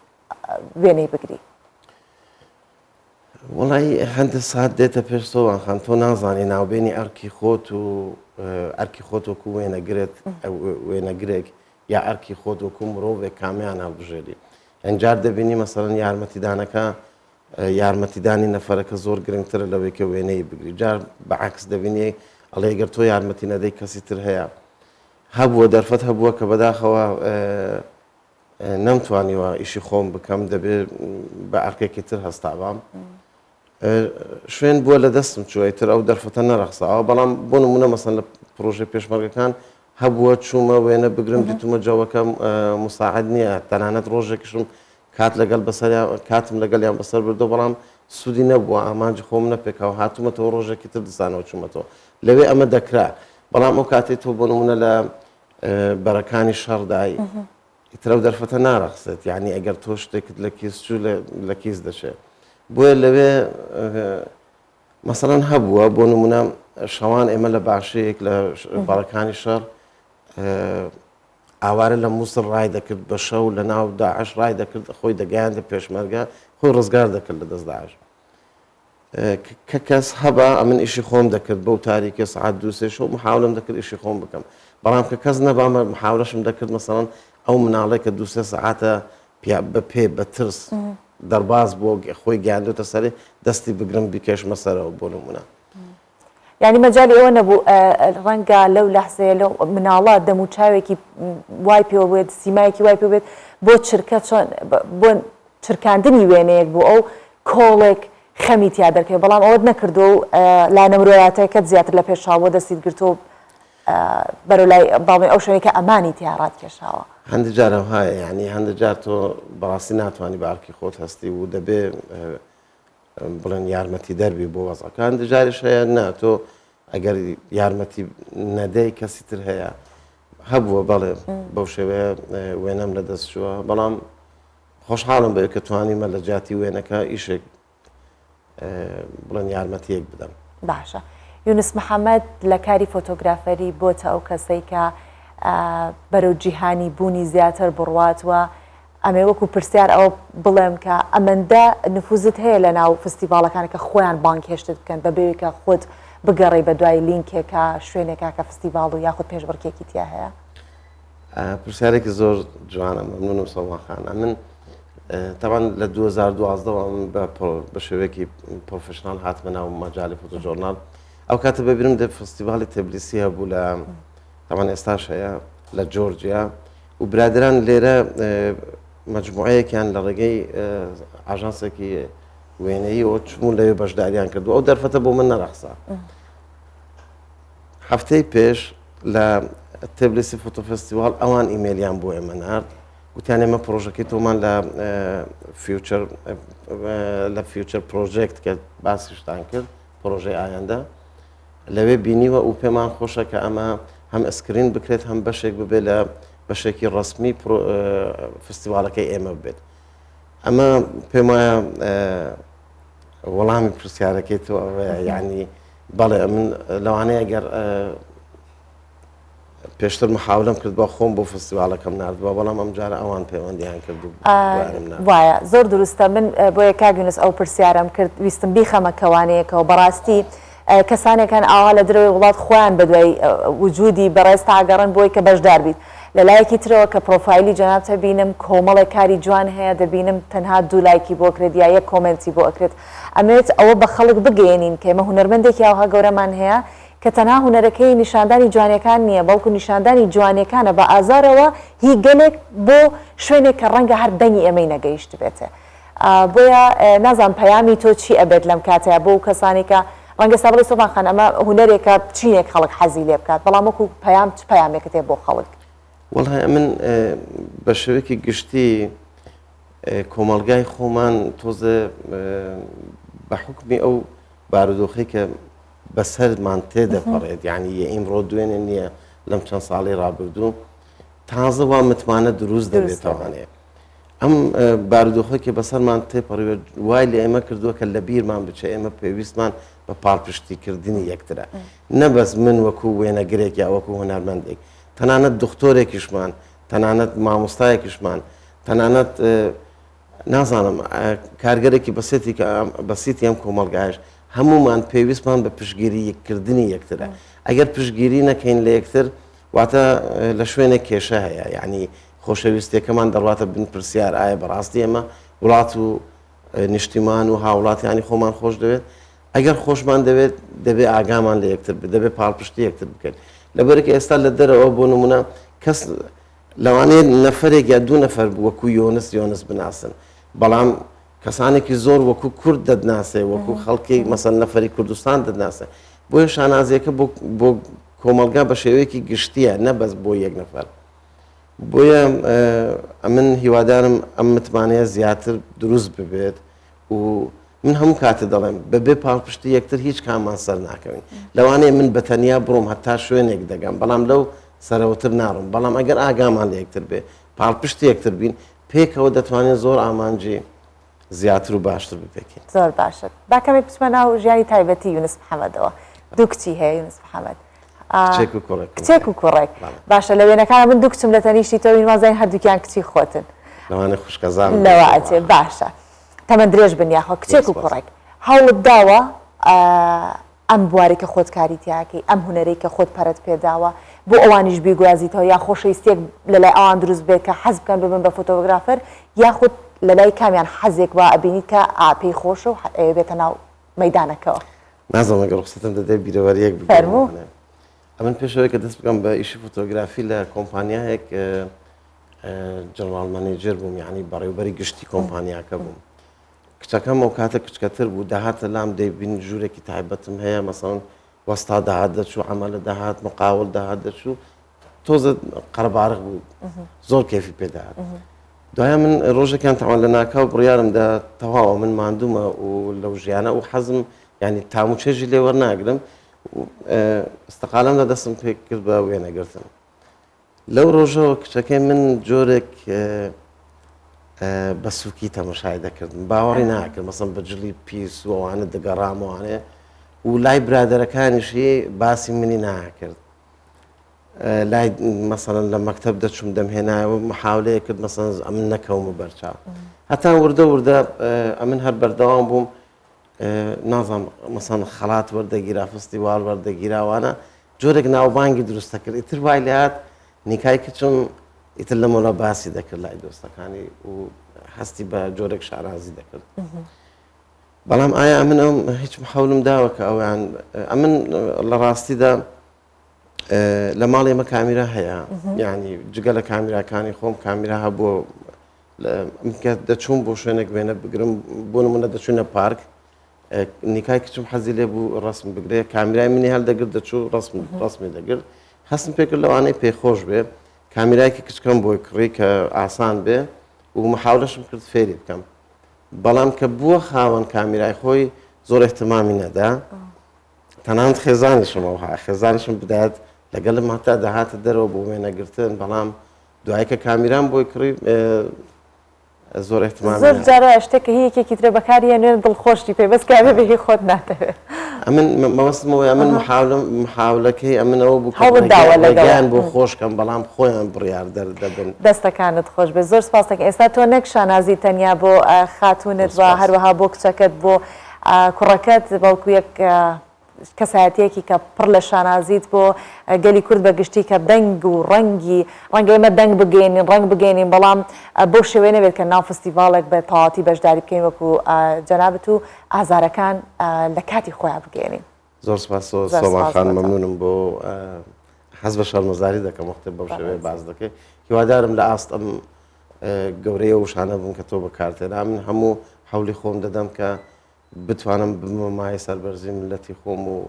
وێنەی بگری؟ وڵی هەندە سات دێتە پێش سۆڵان خان، تۆ نازانی ناوبێنی ئەرکی خۆت و ئەرکی خۆت وەکو وێنەگرێک یا ئەرکی خۆت وەکو مرۆڤێک کامیان هەڵبژێری. ئەنجار دەبینی مەسەڵەن یارمەتیدانەکە یارمەتیدانی نەفەرەکە زۆر گرنگترە لەوەی کە وێنەی بگری. جار بەعکس دەبینی ئەڵێ گەر تۆ یارمەتی نەدەی کەسی تر هەیە. هەبووە دەرفەت هەبووە کە بەداخەوە نەمتوانیوە ئیشی خۆم بکەم، دەبێت بە ئەرکێکی تر هەستاوام. شوێن بووە لە دەستم چوەیتر ئەو دەرفەتە نەرەخساوە، بەڵام بۆ نمونە مەسەن لە پرۆژه پێشمەرگەکان هەبووە چوومە وێنە بگرم دیتومە جەوەکە مساعد نییە تەنانەت ڕۆژێکیشم کاتم لەگەڵیان بەسەر بردو بەڵام سوودی نەبووە ئامانجی خۆم نەپێکەوە هاتوومەتەوە ڕۆژێکی تر دزانەوە چوومەتەوە لەوێ ئەمە دەکرا بەڵام ئەو کاتێک تۆ بۆ نمونە لە بەرەکانی شەڕدای ئیترە و دەرفەتە ناڕەخسێت یعنی ئەگەر تۆ شتێکت لە کیس چوو لە کیس دەچێت بۆیە لەوێ مەسەڵەن هەبووە بۆ نمونە شەوان ئێمە لە باشەیەک لە بەڕەکانی شەڕ ئاوارە لە مووسڵ ڕای دەکرد بە شەو لە ناو داعش ڕای دەکرد خۆی دەگەیاندە پێشمەرگە خۆی ڕزگار دەکرد لە دەست داعش کە کەس هەبا ئەمن ئیشی خۆم دەکرد بەو تاریکە سعات دووسێ شەو محاولم دەکرد ئیشی خۆم بکەم بەڵام کە کەس نەبامە محاولەشم دەکرد مەسەڵەن ئەو مناڵێک کە دووسێ سەعاتە بە پێ بە ترس دەرباز بۆ خۆی گیاندوتە سەرێ دەستی بگرم بیکێشمە سەرەوە بۆ نمونە یعنی مەجای ئەوە نەبوو ڕەنگە لەو لەحزەیە لەو مناڵات دەموچاوێکی وای پێوە بێت سیمایەکی وای پێ بێت بۆ چرکە چۆن بۆ چرکاندنی وێنەیەک بوو ئەو کۆڵێک خەمی تیا دەکەوێت بەڵام ئەوەت نەکردو و لانە مرۆیاتەکەت زیاتر لە پێشاوە دەستیت گرتۆ بەرەو لای باڵێ ئەو شوێنێکە ئەمانی تیاڕات کێشاوە هەندێک جارە هایە یعنی هەندێک جار تۆ بەڕاستی ناتوانانی بارکی خۆت هەستی و دەبێ بڵێن یارمەتی دەربی بۆ وەزەکان دژاریش هەیە نا تۆ ئەگەر یارمەتی نەدەی کەسی تر هەیە هەبووە بەڵێ بەو شێوەیە وێنەم لە دەستچووە بەڵام خۆشحاڵم بێ کە توانیمە لە جاتی وێنەکە ئیشێک بڵێن یارمەتیەک بدەم باشە یونس محەممەد لە کاری فۆتۆگرافەری بۆتە ئەو کەسەی کە بەرەو جیهانی بوونی زیاتر بڕواتوە ئەمێ وەکو پرسیار ئەوە بڵێم کە ئەمەندە نفوزت هەیە لە ناو فستیڤالەکانە کە خۆیان بانک هێشتت بکەن بەبێوێکە خۆت بگەڕی بە دوای لینکێکە شوێنێکە کە فستیڤال و یاخود پێشبڕکێکی تیا هەیە پرسیارێکی زۆر جوانە مەمنونم سەڵماخانە من تەوان لە 2012 بە شێوەیەکی پرۆفشنال هاتمە ناو مەجای فۆتۆژۆرنال ئەو کاتە ببیرم دە فستیڤالی تبلیسی هەبوو لە تەوان ئێستاش هەیە لە جۆرجیا و برادران لێرە مجموعەیەکیان لە ڕێگەی ئاژانسێکی وێنەی و چمون لەوێ بەشداریان کردو ئەو دەرفەتە بۆ من نەرەخسا هەفتەی پێش لە تبلیسی فۆتۆفستیڤال ئەوان ئیمێلیان بۆ ئێمە نارد وتیان ئێمە پرۆژەکەی تۆمان لە فیوچەر پرۆژێکت کە باسیشتان کرد پرۆژەی ئایندە لەوێ بینیوە و پێمان خۆشە کە ئەمە هەم ئەسکرین بکرێت هەم بەشێک ببێت لە بەشێکی ڕسمی فستیڤالەکەی ئێمە بێت ئەمە پێم وایە وەڵامی پرسیارەکەی تۆ ئەوەیە یعنی بەڵێ من لەوانەیە ئەگەر پێشتر محاولم کرد بە خۆم بۆ فستیڤالەکەم نردووە بەڵام ئەم جارە ئەوان پەیوەندیان کردو وایە زۆر دروستە من بۆیە کاگونس ئەو پرسیارم کرد ویستم بیخەمە کەوانەیەکەوە بەڕاستی کەسانێکان ئاوا لە درەوەی وڵات خۆیان بەدوای وجودی بەڕێستا ئاگەڕن بۆی کە بەشدار بیت لەلایەکی ترەوە کە پرۆفایلی جەنابتە بینم کۆمەڵێک کاری جوان هەیە دەبینم تەنها دوو لایکی بۆ کرێت یا یەک کۆمنتی بۆ ئەکرێت ئەمێت ئەوە بە خەڵک بگەێنین کە ئێمە هونەرمەندێکی ئاوها گەورەمان هەیە کە تەنها هونەرەکەی نیشاندانی جوانەکان نییە بەڵکو نیشاندانی جوانەکانە بە ئازارەوە هی گەلێک بۆ شوێنێک کە ڕەنگە هەر دەنگی ئەمەی نەگەیشت بێتێ بۆیە نازان پەیامی تۆ چی ئەبێت لەم کاتەیە بۆ کەسانی کە ڕەنگە سابڵی سۆبان خان ئەمە هونەرێکە بچینێک خەڵک حەزی لێ بکات بەڵام وەکو پەیام چ پەیامێکت هەیە بۆ خەڵک وەڵای من بە شێوەیەکی گشتی کۆمەڵگای خۆمان تۆزە بە حکمی ئەو بارودۆخی کە بەسەرمان تێدەپەڕێت یعنی ئیمڕۆ دوێنێ نییە لەم چەند ساڵی ڕابردوو تازە وا متمانە دروست دەبێتەوانێ ئەم بارودۆخێکی بەسەرمان تێپەڕێت وای لە ئێمە کردووە کە لە بیرمان بچێ ئێمە پێویستمان بە پاڵپشتیکردنی یەکترە نەبەس من وەکو وێنەگرێک یا وەکو هونەرمەندێک تەنانەت دکتۆرێکیشمان تەنانەت مامۆستایەکیشمان تەنانەت نازانم کارگەرێکی بەسیتی ئەم کۆمەڵگایش هەمومان پێویستمان بە پشتگیریکردنی یەکترە ئەگەر پشتگیری نەکەین لە یەکتر واتە لە شوێنێک کێشە هەیە یعنی خۆشەویستیەکەمان دەڕاتە بن پرسیار ئایا بەڕاستی ئێمە وڵات و نیشتیمان و هاوڵاتیانی خۆمان خۆش دەوێت ئەگەر خۆشمان دەوێت دەبێت ئاگامان لە یەکتر دەبێت پاڵپشتی یەکتر بکەین لەبەرێکی ئێستا لە دەرەوە بۆ نمونە کەس لەوانەیە نەفرێک یا دوو نەفەر وەکو یۆنس بناسن بەڵام کەسانێکی زۆر وەکو کورد دەدناسێ وەکو خەڵکی مەسەن نەفەری کوردستان دەدناسێ بۆیە شانازیەکە بۆ کۆمەلگا بە شێوەیەکی گشتیە نەبەس بۆ یەک نەفەر بۆیە من هیوادارم ئەم متمانەیە زیاتر دروست ببێت و من هەموو کاتە دەڵێم بەبێ پاڵپشتی یەکتر هیچ کامان سەر ناکەوین لەوانەیە من بەتەنیا بڕۆم هەتا شوێنێک دەگەم بەڵام لەو سەرەوەتر ناڕۆم بەڵام ئەگەر ئاگامان لە یەکتر بێ پاڵپشتی یەکتر بین پێکەوە دەتوانێت زۆر ئامانجی زیاتر و باشتر بپێکین زۆر باشە باکەمێک بچمە ناو ژیانی تایبەتی یونس محەممەدەوە دوو کچی هەیە یونس محەممەد کچێک و کوڕێک باشە لە وێنەکانە من دوو کچم لە تەنیشتی تۆ وازای هەردووکیان کچی خۆتن لەوانە خوشکەزان لەوەتێ باشە تەمەند درێژ بنیاخۆ کچێک و کوڕێک هەوڵت داوە ئەم بوارێکە خۆت کاریتیاکەی ئەم هوەرەی کە خۆت پەرت پێداوە بۆ ئەوانیش بیگوازیتەوە یا خۆشەویستێک لەلای ئەوان دروست بێت کە حەز بکەن ببن بە فۆتۆگرافەر یاخود لەلای کامیان حەزێک وە ئەبینیت کە ئاپەی خۆشە و بێتە ناو مەیدانەکەەوە نازانم ئەگەر ڕخسەتم دەدەی بیرەوەریەک فەرموو ئەمن پێشەوەی کە دەست بکەم بە ئیشی فۆتۆگرافی لە کۆمپانیایەک جنرال مانیجر بووم یعنی بەڕێوبەری گشتی کۆمپانیاکە بووم کچەکەم ئەو کاتە کچکەتر بوو داهاتە لام دەیبین ژوورێکی تایبەتم هەیە مەسەڵەن وەستا داهات دەچوو عەمەلە داهات مقاول داهات دەچوو تۆزە قەرەبارق بوو زۆر کێفی پێداهات دوایە من ڕۆژێکیان تەواو لە ناکاو بڕیارم دا تەواوە من ماندوومە و لەو ژیانە و حەزم ینی تاموچێژی لێ وەرناگرم استقالم لە دەستم پێ کرد بە وێنەگرتن لەو ڕۆژەوە کچەکەی من جۆرێک بە سووکی تەمەشای دەکردم باوەڕی ناکرد مەسەڵەن بەجلی پیس و ئەوانە دەگەڕامەوانێ و لای برادەرەکانیشی باسی منی ناکرد لای مەسەڵەن لە مەکتەب دەچوم دەمهێنایەوە محاولەیە کرد مەسەڵەن ئەمن نەکەومە بەرچاو هەتا وردە ئەمن هەر بەردەوام بووم نازانم مەسەڵەن خەڵات وەردەگیرا فستیواڵ وەردەگیراوانە جۆرێک ناوبانگی دروستە کرد ئیتر وای لات نیکای کچم ئیتر لەمەوە باسی دەکرد لای دۆستەکانی و هەستی بە جۆرێک شارازی دەکرد بەڵام ئایا ئەمن ئەم هیچ محەولم داوە کە ئەویان ئەمن لە ڕاستیدا لە ماڵی ئێمە کامیرا هەیە یعنی جگە لە کامیراکانی خۆم کامیرا هەبووە کە دەچوون بۆ شوێنێک وێنە بگرم بۆ نمونە دەچوونە پارک نیکای کچم حەزی لێ بوو ڕسم بگرێ کامیرای منی هەڵدەگرت دەچوو ڕسمی دەگرت هەستم پێکرد لەوانەی پێخۆش بێ کامیرایکی کچکەم بۆی کڕی کە ئاسان بێ و محاولەشم کرد فێری بکەم بەڵام کە بووە خاوەن کامیرای خۆی زۆر احتیمامی نەدا تەنانەت خێزانیشمەوە خێزانیشم بدات لەگەڵم هەتا داهاتە دەرەوە بۆ وێنەگرتن بەڵام دوایە کە کامیرام بۆی کڕی زۆر احتیمامی زۆر جارە شتێکە هیچێکی ترە بەکاریە نوێن دڵخۆشی پێ بەس کابێ بێ خۆت ناتەوێت ئەمن مەوەستمەوەی ئەمن محاولەکەی ئەمنەوە بوو لەگەیان بۆ خۆشکەم بەڵام خۆیان بڕیار دەبن دەستەکانت خۆش بێ زۆر سپاس دەکەم ئێستا تۆ نەک شانازی تەنیا بۆ خاتونت و هەروەها بۆ کچەکەت بۆ کوڕەکەت بەڵکو یەک کەسایەتیەکی کە پڕ لە شانازیت بۆ گەلی کورد بەگشتی کە دەنگ و ڕەنگی ئێمە دەنگ بگەینین ڕەنگ بگەینین بەڵام بۆ شێوەیە نەبێت کە ناو فستیڤالێک بە تەواوەتی بەشداری بکەین وەکو جەنابەت و ئازارەکان لە کاتی خۆیان بگەێنین زۆر سپاس سۆمان خان مەمنونم بۆ حەز بە شەرمەزاری دەکەم وەختێ بەو شێوەیە باز دەکەی هیوادارم لە ئاست ئەم گەورەیە وشانە بووم کە تۆ بەکارتێنا من هەموو هەوڵی خۆم دەدەم کە بتوانم بمە مای سەربەرزی ملەتی خۆم و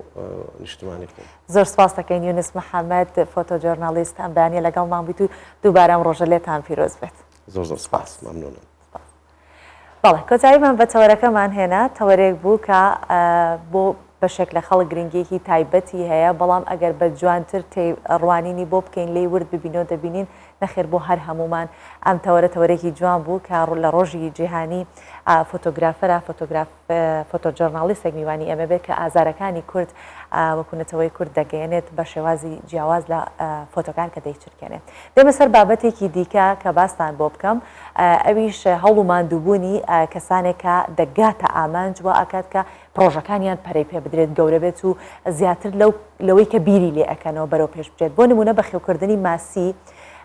نیشتمانی خۆم زۆر سپاس دەکەین یونس محەممەد فۆتۆ جۆرنالیست ئەم بەیانیە لەگەڵمان بیت و دووبارە ئەم ڕۆژە لێتان پیرۆز بێت زۆر زۆر سپاس مەمنونم بەڵێ کۆتاییمان بە تەوەرەکەمان هێنا تەوەرێک بوو کە بۆ بەشێک لە خەڵک گرنگێکی تایبەتی هەیە بەڵام ئەگەر بە جوانتر ڕوانینی بۆ بکەین لێی ورد ببینەوە دەبینین نەخێر بۆ هەر هەمومان ئەم تەوەرێکی جوان بوو کە لە ڕۆژی جیهانی فۆتۆگرافەرە فۆتۆجۆرنالیستێک میوانی ئەمە بێت کە ئازارەکانی کورد وەکوونەتەوەی کورد دەگەێنێت بە شێوازی جیاواز لە فۆتۆکان کە دەیچرکێنێت دێمە سەر بابەتێکی دیکە کە باستان بۆ بکەم ئەویش هەوڵ و ماندووبوونی کەسانێکە دەگاتە ئامانج وە ئاکات کە پرۆژەکانیان پەرەی پێ بدرێت گەورە بێت و زیاتر لەوەی کە بیری لێ ئەەکەنەوە بەرەو پێش بچێت بۆ نمونە بەخێوکردنی ماسی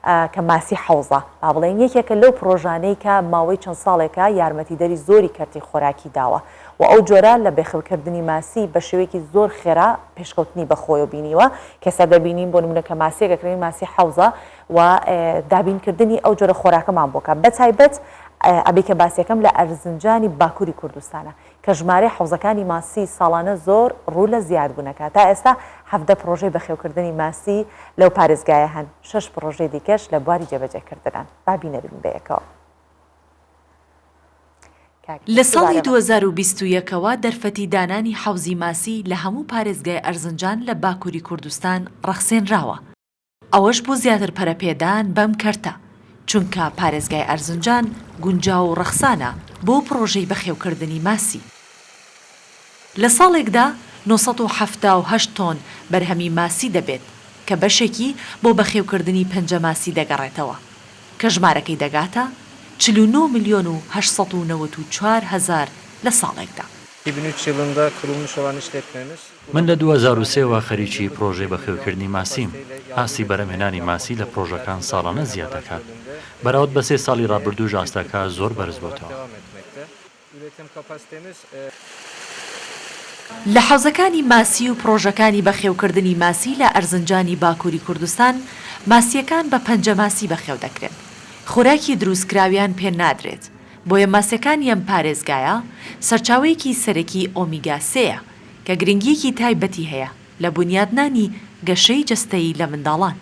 کە ماسی حەوزە با بڵێن یەکێکە لەو پرۆژانەی کە ماوەی چەند ساڵێکە یارمەتیدەری زۆری کەرتی خۆراکی داوە و ئەو جۆرە لە بێخەوکردنی ماسی بە شێوەیەکی زۆر خێرا پێشکەوتنی بەخۆی و بینیوە کەسە دەبینین بۆ نمونە کە ماسیەکەکردنی ماسی حەوزە و دابینکردنی ئەو جۆرە خۆراکەمان بۆکە بەتایبەت ئەبێ کە باسیەکەم لە ئەرزنجانی باکووری کوردستانە کە ژمارە حوزەکانی ماسی ساڵانە زۆر ڕوو لە زیادبوونەکە. تا ئێستا 17 پرۆژەی بەخێوکردنی ماسی لەو پارێزگایە هەن، 6 پرۆژەی دیکەش لە بواری جێبەجێکردنان. با بینەبین بەیەکەوە. لە ساڵی 2021ەوە دەرفەتی دانانی حوزی ماسی لە هەموو پارێزگای ئەرزنجان لە باکووری کوردستان ڕەخسێنراوە. ئەوەش بۆ زیاتر پەرەپێدان بەم کەرتە، چونکە پارێزگای ئەرزنجان گونجاو و ڕەخسانە بۆ پرۆژەی بەخێوکردنی ماسی. لە ساڵێکدا 978 تۆن بەرهەمی ماسی دەبێت کە بەشێکی بۆ بەخێوکردنی پەنجە ماسی دەگەڕێتەوە، کە ژمارەکەی دەگاتە 49,694,000 لە ساڵێکدا. 2003 yılında kurulmuş olan işletmemiz. من لە 2023ەوە خەریکی پرۆژەی بەخێوکردنی ماسیم. ئاسی بەرهەمهێنانی ماسی لە پرۆژەکان ساڵانە زیاد دەکات. بەراورد بە 3 ساڵی ڕابردوو ئاستەکە زۆر بەرز بووەوە. لە حوزەکانی ماسی و پرۆژەکانی بەخێوکردنی ماسی لە ئەرزنجانی باکووری کوردستان ماسیەکان بە پەنجە ماسی بەخێو دەکرێن. خۆراکی دروستکراویان پێ نادرێت، بۆیە ماسیەکانی ئەم پارێزگایە سەرچاوەیەکی سەرەکی ئۆمیگا 3 کە گرنگیەکی تایبەتی هەیە لە بنیادنانی گەشەی جەستەیی لە منداڵان.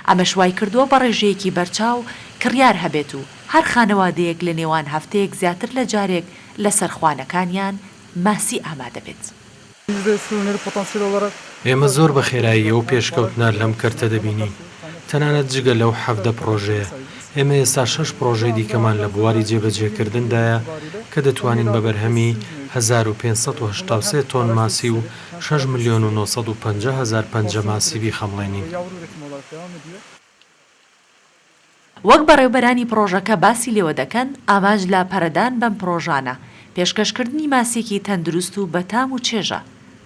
ئەمە شوای کردووە بە ڕێژەیەکی بەرچاو کڕیار هەبێت و هەر خانەوادەیەک لە نێوان هەفتەیەک زیاتر لە جارێک لە سەرخوانەکانیان ماسی ئامادە بێت. ئێمە زۆر بە خێرایی و پێشکەوتنە لەم کەرتە دەبینین. تەنانەت جگە لەو 17 پرۆژەیە ئێمە ئێستا 6 پرۆژەی دیکەمان لە بواری جێبەجێکردندایە کە دەتوانین بە بەرهەمی 1583 تۆن ماسی و 6,950,000 پەنجە ماسی بیخەمڵێنین. وەک بەڕێوبەرانی پرۆژەکە باسی لێوە دەکەن، ئاماژ لا پەرەدان بەم پرۆژانە پێشکەشکردنی ماسێکی تەندروست و بەتام و چێژە،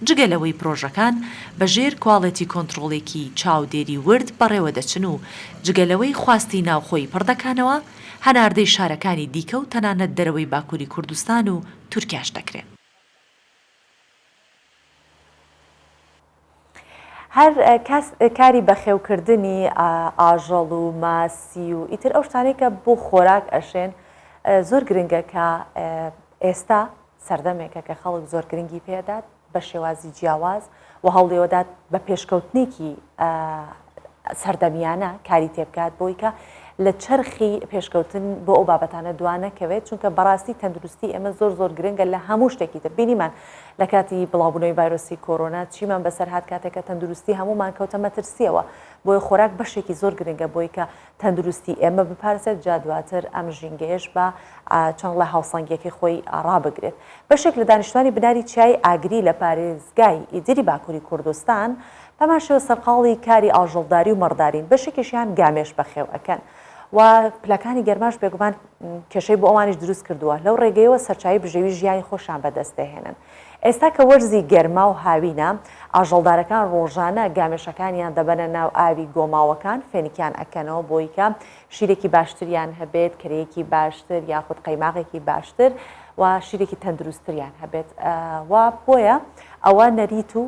جگەلەوەی پرۆژەکان بەژێر کواڵەتی کۆنتڕۆڵێکی چاودێری ورد بەڕێوە دەچن و جگەلەوەی خواستی ناوخۆی پڕدەکانەوە هەناردەی شارەکانی دیکە و تەنانەت دەرەوەی باکووری کوردستان و تورکیاش دەکرێن. هەر کەس کاری بەخێوکردنی ئاژەڵ و ماسی و ئیتر ئەو شتانەی کە بۆ خۆراک ئەشێن زۆر گرنگە کە ئێستا سەردەمێکە کە خەڵک زۆر گرنگی پێدات بە شێوازی جیاواز و هەوڵێوەدات بە پێشکەوتنێکی سەردەمیانە کاری تێبکات بۆی کە لە چرخی پێشکەوتن بۆ ئەو بابەتانە دوانەکەوێت، چونکە بەڕاستی تەندروستی ئێمە زۆر گرنگە لە هەموو شتێکی تر. بینیمان لە کاتی بڵاوبوونەوەی ڤایرۆسی کۆرۆنا چیمان بەسەر هات کاتێکە تەندروستی هەمومان کەوتە مەترسیەوە، بۆی خۆراک بەشێکی زۆر گرنگە بۆی کە تەندروستی ئێمە بپارێزێت، جا دواتر ئەم ژینگەیەش بە چەند لە هاوسەنگێکی خۆی ڕابگرێت. بەشێک لە دانیشتوانی بناری چای ئاگری لە پارێزگای ئیدری باکووری کوردستان پەماشەوە سەرقاڵی کاری ئاژەڵداری و مەڕدارین، بەشێکیشیان گامێش بەخێو ئەکەن و پلەکانی گەرماش بێگومان کێشەی بۆ ئەوانیش دروست کردووە. لەو ڕێگەیەوە سەرچاوی بژێوی ژیانی خۆشان بەدەست دەهێنن. ئێستا کە وەرزی گەرما و هاوینە، ئاژەڵدارەکان ڕۆژانە گامێشەکانیان دەبەنە ناو ئاوی گۆماوەکان، فێنکیان ئەکەنەوە بۆی کە شیرێکی باشتریان هەبێت، کرەیەکی باشتر یاخود قەیماغێکی باشتر و شیرێکی تەندروستریان هەبێت. و بۆیە ئەوە نەریت و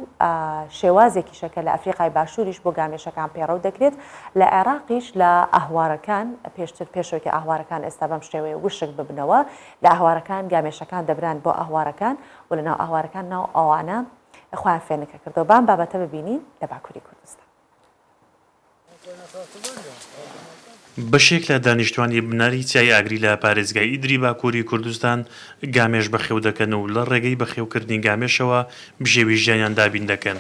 شێوازێکی شەکە لە ئەفریقای باشووریش بۆ گامێشەکان پێڕەو دەکرێت. لە عێراقیش لە ئەهوارەکان پێشتر پێشەوەی ئاهوارەکان ئێستا بەم شێوەیە وشک ببنەوە، لە ئاهوارەکان گامێشەکان دەبران بۆ ئاهوارەکان و لە ناو ئاهوارەکان ناو ئەوانە خۆیان فێنەکە کردەوە. بام بابەتە ببینین لە باکووری کوردستان. بەشێک لە دانیشتوانی بناری چای ئاگری لە پارێزگای ئیدری باکووری کوردستان گامێش بەخێو دەکەن و لە ڕێگەی بەخێوکردنی گامێشەوە بژێوی ژیانیان دابین دەکەن.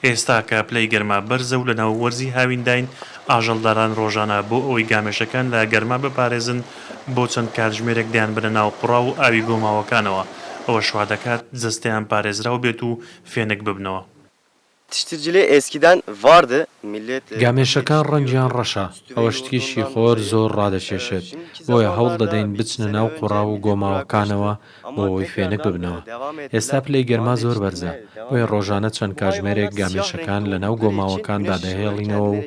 ئێستا کە پلەی گەرما بەرزە و لە ناو وەرزی هاوینداین، ئاژەڵداران ڕۆژانە بۆ ئەوەی گامێشەکان لە گەرما بپارێزن بۆ چەند کاتژمێرێک دەیان بنە ناو قوڕا و ئاوی گۆماوەکانەوە. ئەوە شوا دەکات جەستەیان پارێزراو بێت و فێنک ببنەوە. Tiştiriciliği eskiden vardı. Millet گامێشەکان ڕەنگیان ڕەشە، ئەوە شتکیشی خۆر زۆر ڕادەکێشێت، بۆیە هەوڵ دەدەین بچنە ناو قوڕا و گۆماوەکانەوە بۆ ئەوەی فێنک ببنەوە. ئێستا پلەی گەرما زۆر بەرزە، بۆیە ڕۆژانە چەند کاتژمێرێک گامێشەکان لە ناو گۆماوەکاندا دەهێڵینەوە و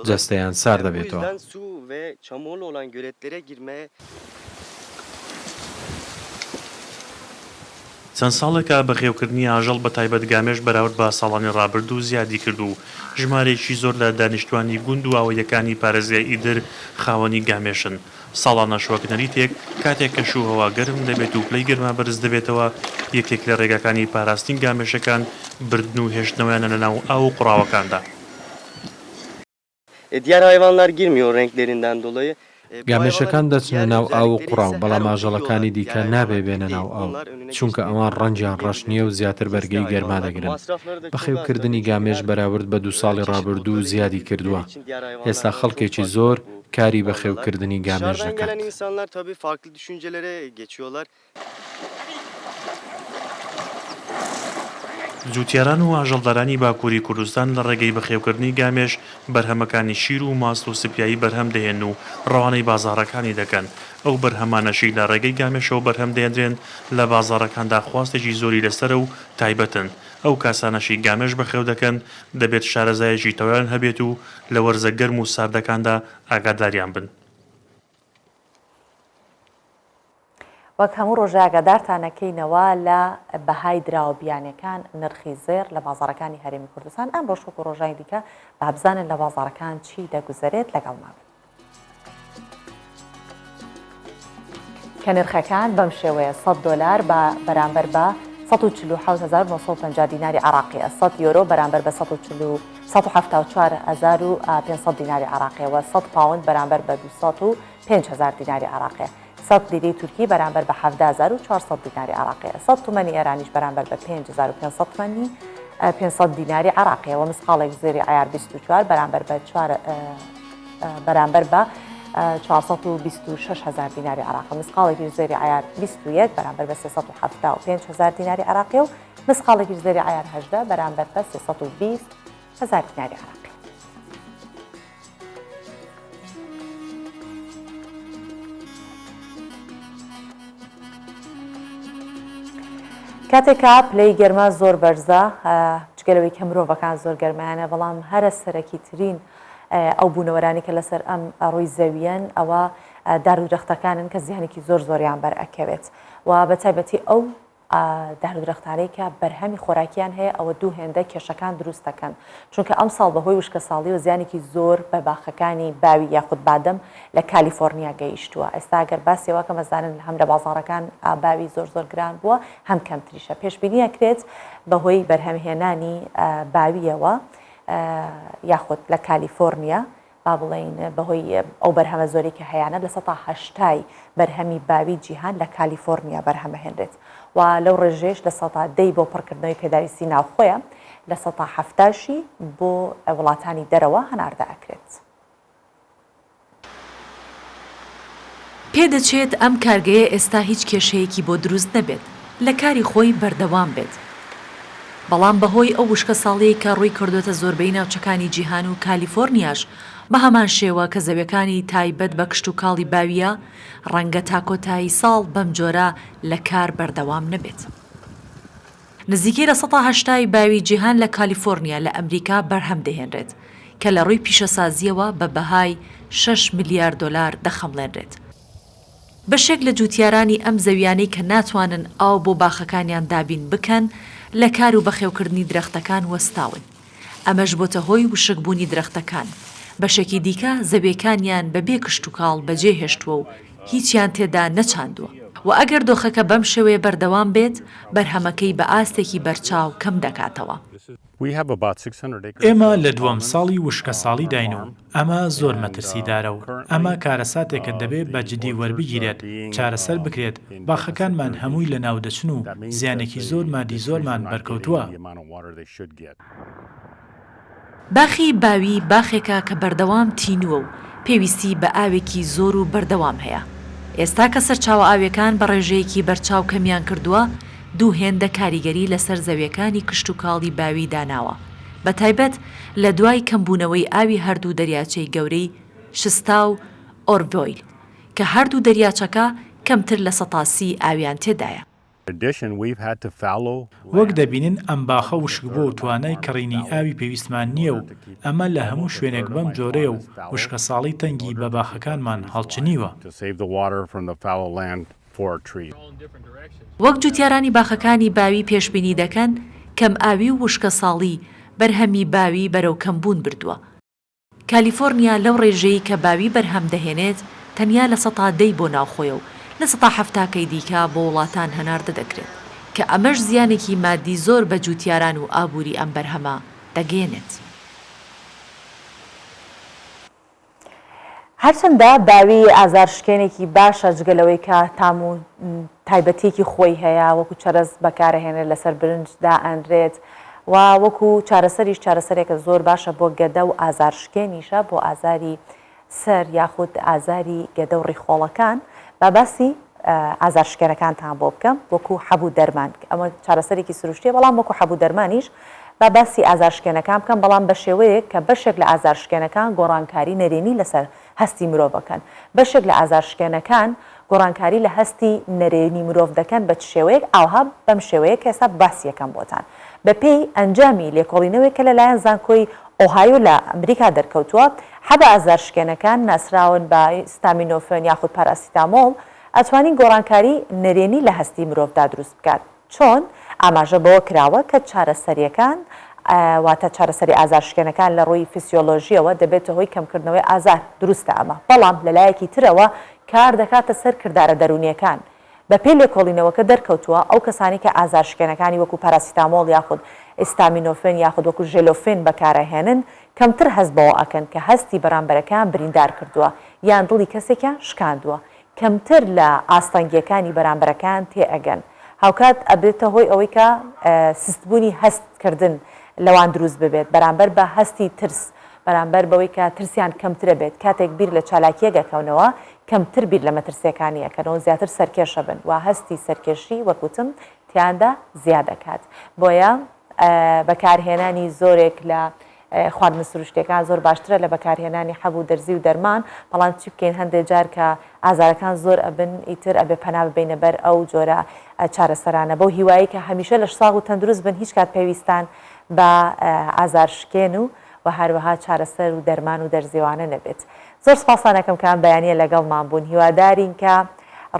جەستەیان سار دەبێتەوە. چەند ساڵێکە بەخێوکردنی ئاژەڵ بە تایبەت گامێش بەراورد بە ساڵانی ڕابردوو زیادی کرد و ژمارێکی زۆر لە دانیشتوانی گوند و ئاوەیەکانی پارێزگای ئیدر خاوەنی گامێشن. ساڵانە شۆکنەریتێک کاتێک کە شووهەوا گەرم دەبێت و پلەی گەرما بەرز دەبێتەوە، یەکێک لە ڕێگەکانی پاراستنی گامێشەکان بردن و هێشتنەوەیانە لەناو ئاو و قوڕاوەکاندا. Diğer hayvanlar girmiyor renklerinden dolayı. گامێشەکان دەچنە ناو ئاو و قوڕاو، بەڵام ئاژەڵەکانی دیکە نابێ بێنە ناو ئاو، چونکە ئەوان ڕەنجیان ڕەش نییە و زیاتر بەرگەی گەرما دەگرن. بەخێوکردنی گامێش بەراورد بە 2 ساڵی ڕابردوو زیادی کردووە. ئێستا خەڵکێکی زۆر کاری بەخێوکردنی گامێش دەکات. جوتیاران و ئاژەڵدارانی باکووری کوردستان لە ڕێگەی بەخێوکردنی گامێش بەرهەمەکانی شیر و ماست و سپیایی بەرهەم دەهێن و ڕەوانەی بازاڕەکانی دەکەن. ئەو بەرهەمانەشی لە ڕێگەی گامێشەوە بەرهەم دەهێنرێن لە بازاڕەکاندا خواستێکی زۆری لەسەر و تایبەتن. ئەو کاسانەشی گامێش بەخێو دەکەن دەبێت شارەزایەکی تەواویان هەبێت و لە وەرزە گەرم و ساردەکاندا ئاگاداریان بن. وەک هەموو ڕۆژە ئاگادارتانەکەینەوە لە بەهای دراوەبیانەکان نرخی زێر لە بازاڕەکانی هەرێمی کوردستان. ئەم ڕۆژ وەکو ڕۆژانی دیکە بابزانن لە بازاڕەکان چی دەگوزارێت لەگەڵمان. کە نرخەکان بەم شێوەیە $100 بەرامبەر بە 147,950 دیناری عراقی، 100 یۆرۆ بەرامبەر بە 174,500 دیناری عراقیەوە، 100 پاوند بەرامبەر بە 205,000 دیناری عراقیە، 100 لیری تورکی بەرامبەر بە 17,400 دیناری عراقیە، 100 تومەنی ئێرانیش بەرامبەر بە 5,500 تومەنی 500 دیناری عراقیەوە، مسقالێک زێری عیار 24 بەرامبەر بە 426,000 دیناری عراقی، مسقالێکی زێری عیار 21 بەرامبەر بە 375,000 دیناری عراقی و مسقالێکی زێری عیار 18 بەرامبەر بە 320,000 دیناری عراقی. کاتێکا پلەی گەرما زۆر بەرزە، جگەلەوەی کە مرۆڤەکان زۆر گەرمایانە، بەڵام هەرە سەرەکی ترین ئەو بوونەوەرانی کە لەسەر ئەم ڕووی زەویەن ئەوە دارودرەختەکانن کە زیانێکی زۆر زۆریان بەرئەکەوێت و بە تایبەتی ئەو دارودرەختانەی کە بەرهەمی خۆراکیان هەیە ئەوە دوو هێندە کێشەکان دروست دەکەن، چونکە ئەم ساڵ بەهۆی وشکە ساڵی و زیانێکی زۆر بە باخەکانی باوی یاخود بادەم لە کالیفۆرنیا گەیشتووە. ئێستا ئەگەر باسیەوە کە مەزانن هەم لە بازاڕەکان باوی زۆر گران بووە، هەم کەمتریشە. پێشبینی ئەکرێت بەهۆی بەرهەمهێنانی باویەوە یاخود لە کالیفۆرنیا با بڵێن بەهۆی ئەو بەرهەمە زۆری کە هەیەە لە 180 بەرهەمی باوی جیهان لە کالیفۆرنیا بەرهەمەهێنرێت و لەو ڕێژێش لە 10 بۆ پڕکردنەوەی پێداویستی ناوخۆیە لە 170 بۆ وڵاتانی دەرەوە هەناردە ئەکرێت. پێدەچێت ئەم کارگەیە ئێستا هیچ کێشەیەکی بۆ دروست نەبێت، لە کاری خۆی بەردەوام بێت. بەڵام بەهۆی ئەو وشکە ساڵەیە کە ڕووی کردوتە زۆربەی ناوچەکانی جیهان و کالیفۆرنیاش بە هەمان شێوە کە زەویەکانی تایبەت بە کشت و کاڵی باویە، ڕەنگە تاکۆتایی ساڵ بەم جۆرە لە کار بەردەوام نەبێت. نزیکەی لە 180 باوی جیهان لە کالیفۆرنیا لە ئەمریکا بەرهەم دەهێنرێت کە لە ڕووی پیشەسازیەوە بە بەهای $6 میلیارد دەخەمڵێنرێت. بەشێک لە جوتیارانی ئەم زەویانەی کە ناتوانن ئاو بۆ باخەکانیان دابین بکەن لە کار و بەخێوکردنی درەختەکان وەستاون. ئەمەش بۆتە هۆی وشکبوونی درەختەکان. بەشێکی دیکە زەویەکانیان بەبێ کشت و کاڵ بەجێ هێشتووە و هیچیان تێدا نەچاندووە و ئەگەر دۆخەکە بەم شێوەیە بەردەوام بێت، بەرهەمەکەی بە ئاستێکی بەرچاو کەم دەکاتەوە. ئێمە لە دووەم ساڵی وشکە ساڵی داین و ئەمە زۆر مەترسیدارە و ئەمە کارەساتێکە دەبێت بە جدی وەربگیرێت، چارەسەر بکرێت. باخەکانمان هەمووی لە ناو دەچن و زیانێکی زۆر مادی زۆرمان بەرکەوتووە. باخی باوی باخێکە کە بەردەوام تینووە و پێویستی بە ئاوێکی زۆر و بەردەوام هەیە. ئێستا کە سەرچاوە ئاوەکان بە ڕێژەیەکی بەرچاو کەمیان کردووە، دوو هێندە کاریگەری لەسەر زەویەکانی کشت و کاڵی باوی داناوە، بە تایبەت لە دوای کەمبوونەوەی ئاوی هەردوو دەریاچەی گەورەی شستا و ئۆرڤۆیل کە هەردوو دەریاچەکە کەمتر لە 180 ئاویان تێدایە. وەک دەبینن ئەم باخە وشک بۆ و توانای کڕینی ئاوی پێویستمان نییە و ئەمە لە هەموو شوێنێک بەم جۆرەیە و وشکە ساڵی تەنگی بە باخەکانمان هەڵچنیوە. وەک جوتیارانی باخەکانی باوی پێشبینی دەکەن کەم ئاوی و وشکە ساڵی بەرهەمی باوی بەرەو کەمبوون بردووە. کالیفۆرنیا لەو ڕێژەیە کە باوی بەرهەم دەهێنێت تەنیا لە ١٠٠ بۆ ناوخۆیە و لە ١٧ دیکە بۆ وڵاتان هەناردە دەکرێت کە ئەمەش زیانێکی مادی زۆر بە جوتیاران و ئابووری ئەم بەرهەمە دەگەێنێت. هەرچەندە باوی ئازارشکێنێکی باشە جگەلەوەی کە تام و تایبەتێکی خۆی هەیە وەکو چەرەز بەکارەهێنێت لەسەر برنجدا ئەنرێت و وەکو چارەسەریش چارەسەرێکە زۆر باشە بۆ گەدە و ئازارشکێنیشە بۆ ئازاری سەر یاخود ئازاری گەدە و ڕیخۆڵەکان با باسی ئازارشکێنەکانتان بۆ بکەم وەکو حەبوو دەرمان ئەمە چارەسەرێکی سروشتیە بەڵام وەکو حەبوو دەرمانیش با باسی ئازارشکێنەکان بکەم بەڵام بە شێوەیەک کە بەشێک لە ئازارشکێنەکان گۆڕانکاری نەرێنی لەسەر هەستی مرۆڤەکەن بەشێک لە ئازارشکێنەکان گۆڕانکاری لە هەستی نەرێنی مرۆڤ دەکەن بە شێوەیەک ئاوها بەم شێوەیە کە ئێستا باسی یەکەم بۆتان بەپێی ئەنجامی لێکۆڵینەوەی کە لەلایەن زانکۆی ئۆهایۆ لە ئەمریکا دەرکەوتووە حەبە ئازارشکێنەکان ناسراون بە ستامینۆفێن یاخود پاراسیتامۆڵ ئەتوانین گۆڕانکاری نەرێنی لە هەستی مرۆڤدا دروست بکات چۆن ئاماژە بەوە کراوە کە چارەسەریەکان واتە چارەسەری ئازارشکێنەکان لە ڕووی فیسیۆلۆژیەوە دەبێتە هۆی کەمکردنەوەی ئازار دروستە ئەمە بەڵام لەلایەکی ترەوە کار دەکاتە سەر کردارە دەرونیەکان بە پێی لێکۆڵینەوەکە دەرکەوتووە ئەو کەسانی کە ئازارشکێنەکانی وەکو پاراسیتامۆڵ یاخود ئێستامینۆفێن یاخود وەکو ژێلۆفێن بەکارەهێنن کەمتر هەست بەوە ئەکەن کە هەستی بەرامبەرەکان بریندار کردووە یان دڵی کەسێکیان شکاندووە کەمتر لە ئاستەنگیەکانی بەرامبەرەکان تێئەگەن هاوکات ئەبێتە هۆی ئەوەی کە سستبوونی هەستکردن لەوان دروست ببێت بەرامبەر بە هەستی ترس بەرامبەر بەوەی کە ترسیان کەمترە بێت کاتێک بیر لە چالاکیە گەکەونەوە کەمتر بیر لە مەترسیەکانی ئەکەنەوە زیاتر سەرکێشە بن و هەستی سەرکێشی وەکوتم تیاندا زیاد دەکات بۆیە بەکارهێنانی زۆرێک لە خواردن سروشتەکان زۆر باشترە لە بەکارهێنانی حەبوو دەرزی و دەرمان بەڵام چی بکەین هەندێک جار کە ئازارەکان زۆر ئەبن ئیتر ئەبێ پەنا ببینە بەر ئەو جۆرە چارەسەرانە بەو هیوایی کە هەمیشە لە ساغ و تەندروست بن هیچ کات پێویستان بە ئازارشکێن و هەروەها چارەسەر و دەرمان و دەرزیوانە نەبێت زۆر سپاسانەکەم کە ئەم بەیانیە لەگەڵمان بوون هیوادارین کە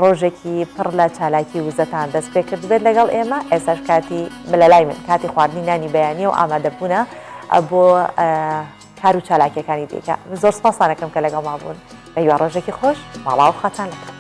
ڕۆژێکی پڕ لە چالاکی وزەتان دەست پێ کرد بێت لەگەڵ ئێمە ئێساش کاتی لەلای من کاتی خواردنی نانی بەیانیە و ئامادەبوونە بۆ کار و چالاکیەکانی دیکە زۆر سپاسانەکەم کە لەگەڵمان بوون بە هیوا ڕۆژێکی خۆش ماڵاو خاتان لەکەم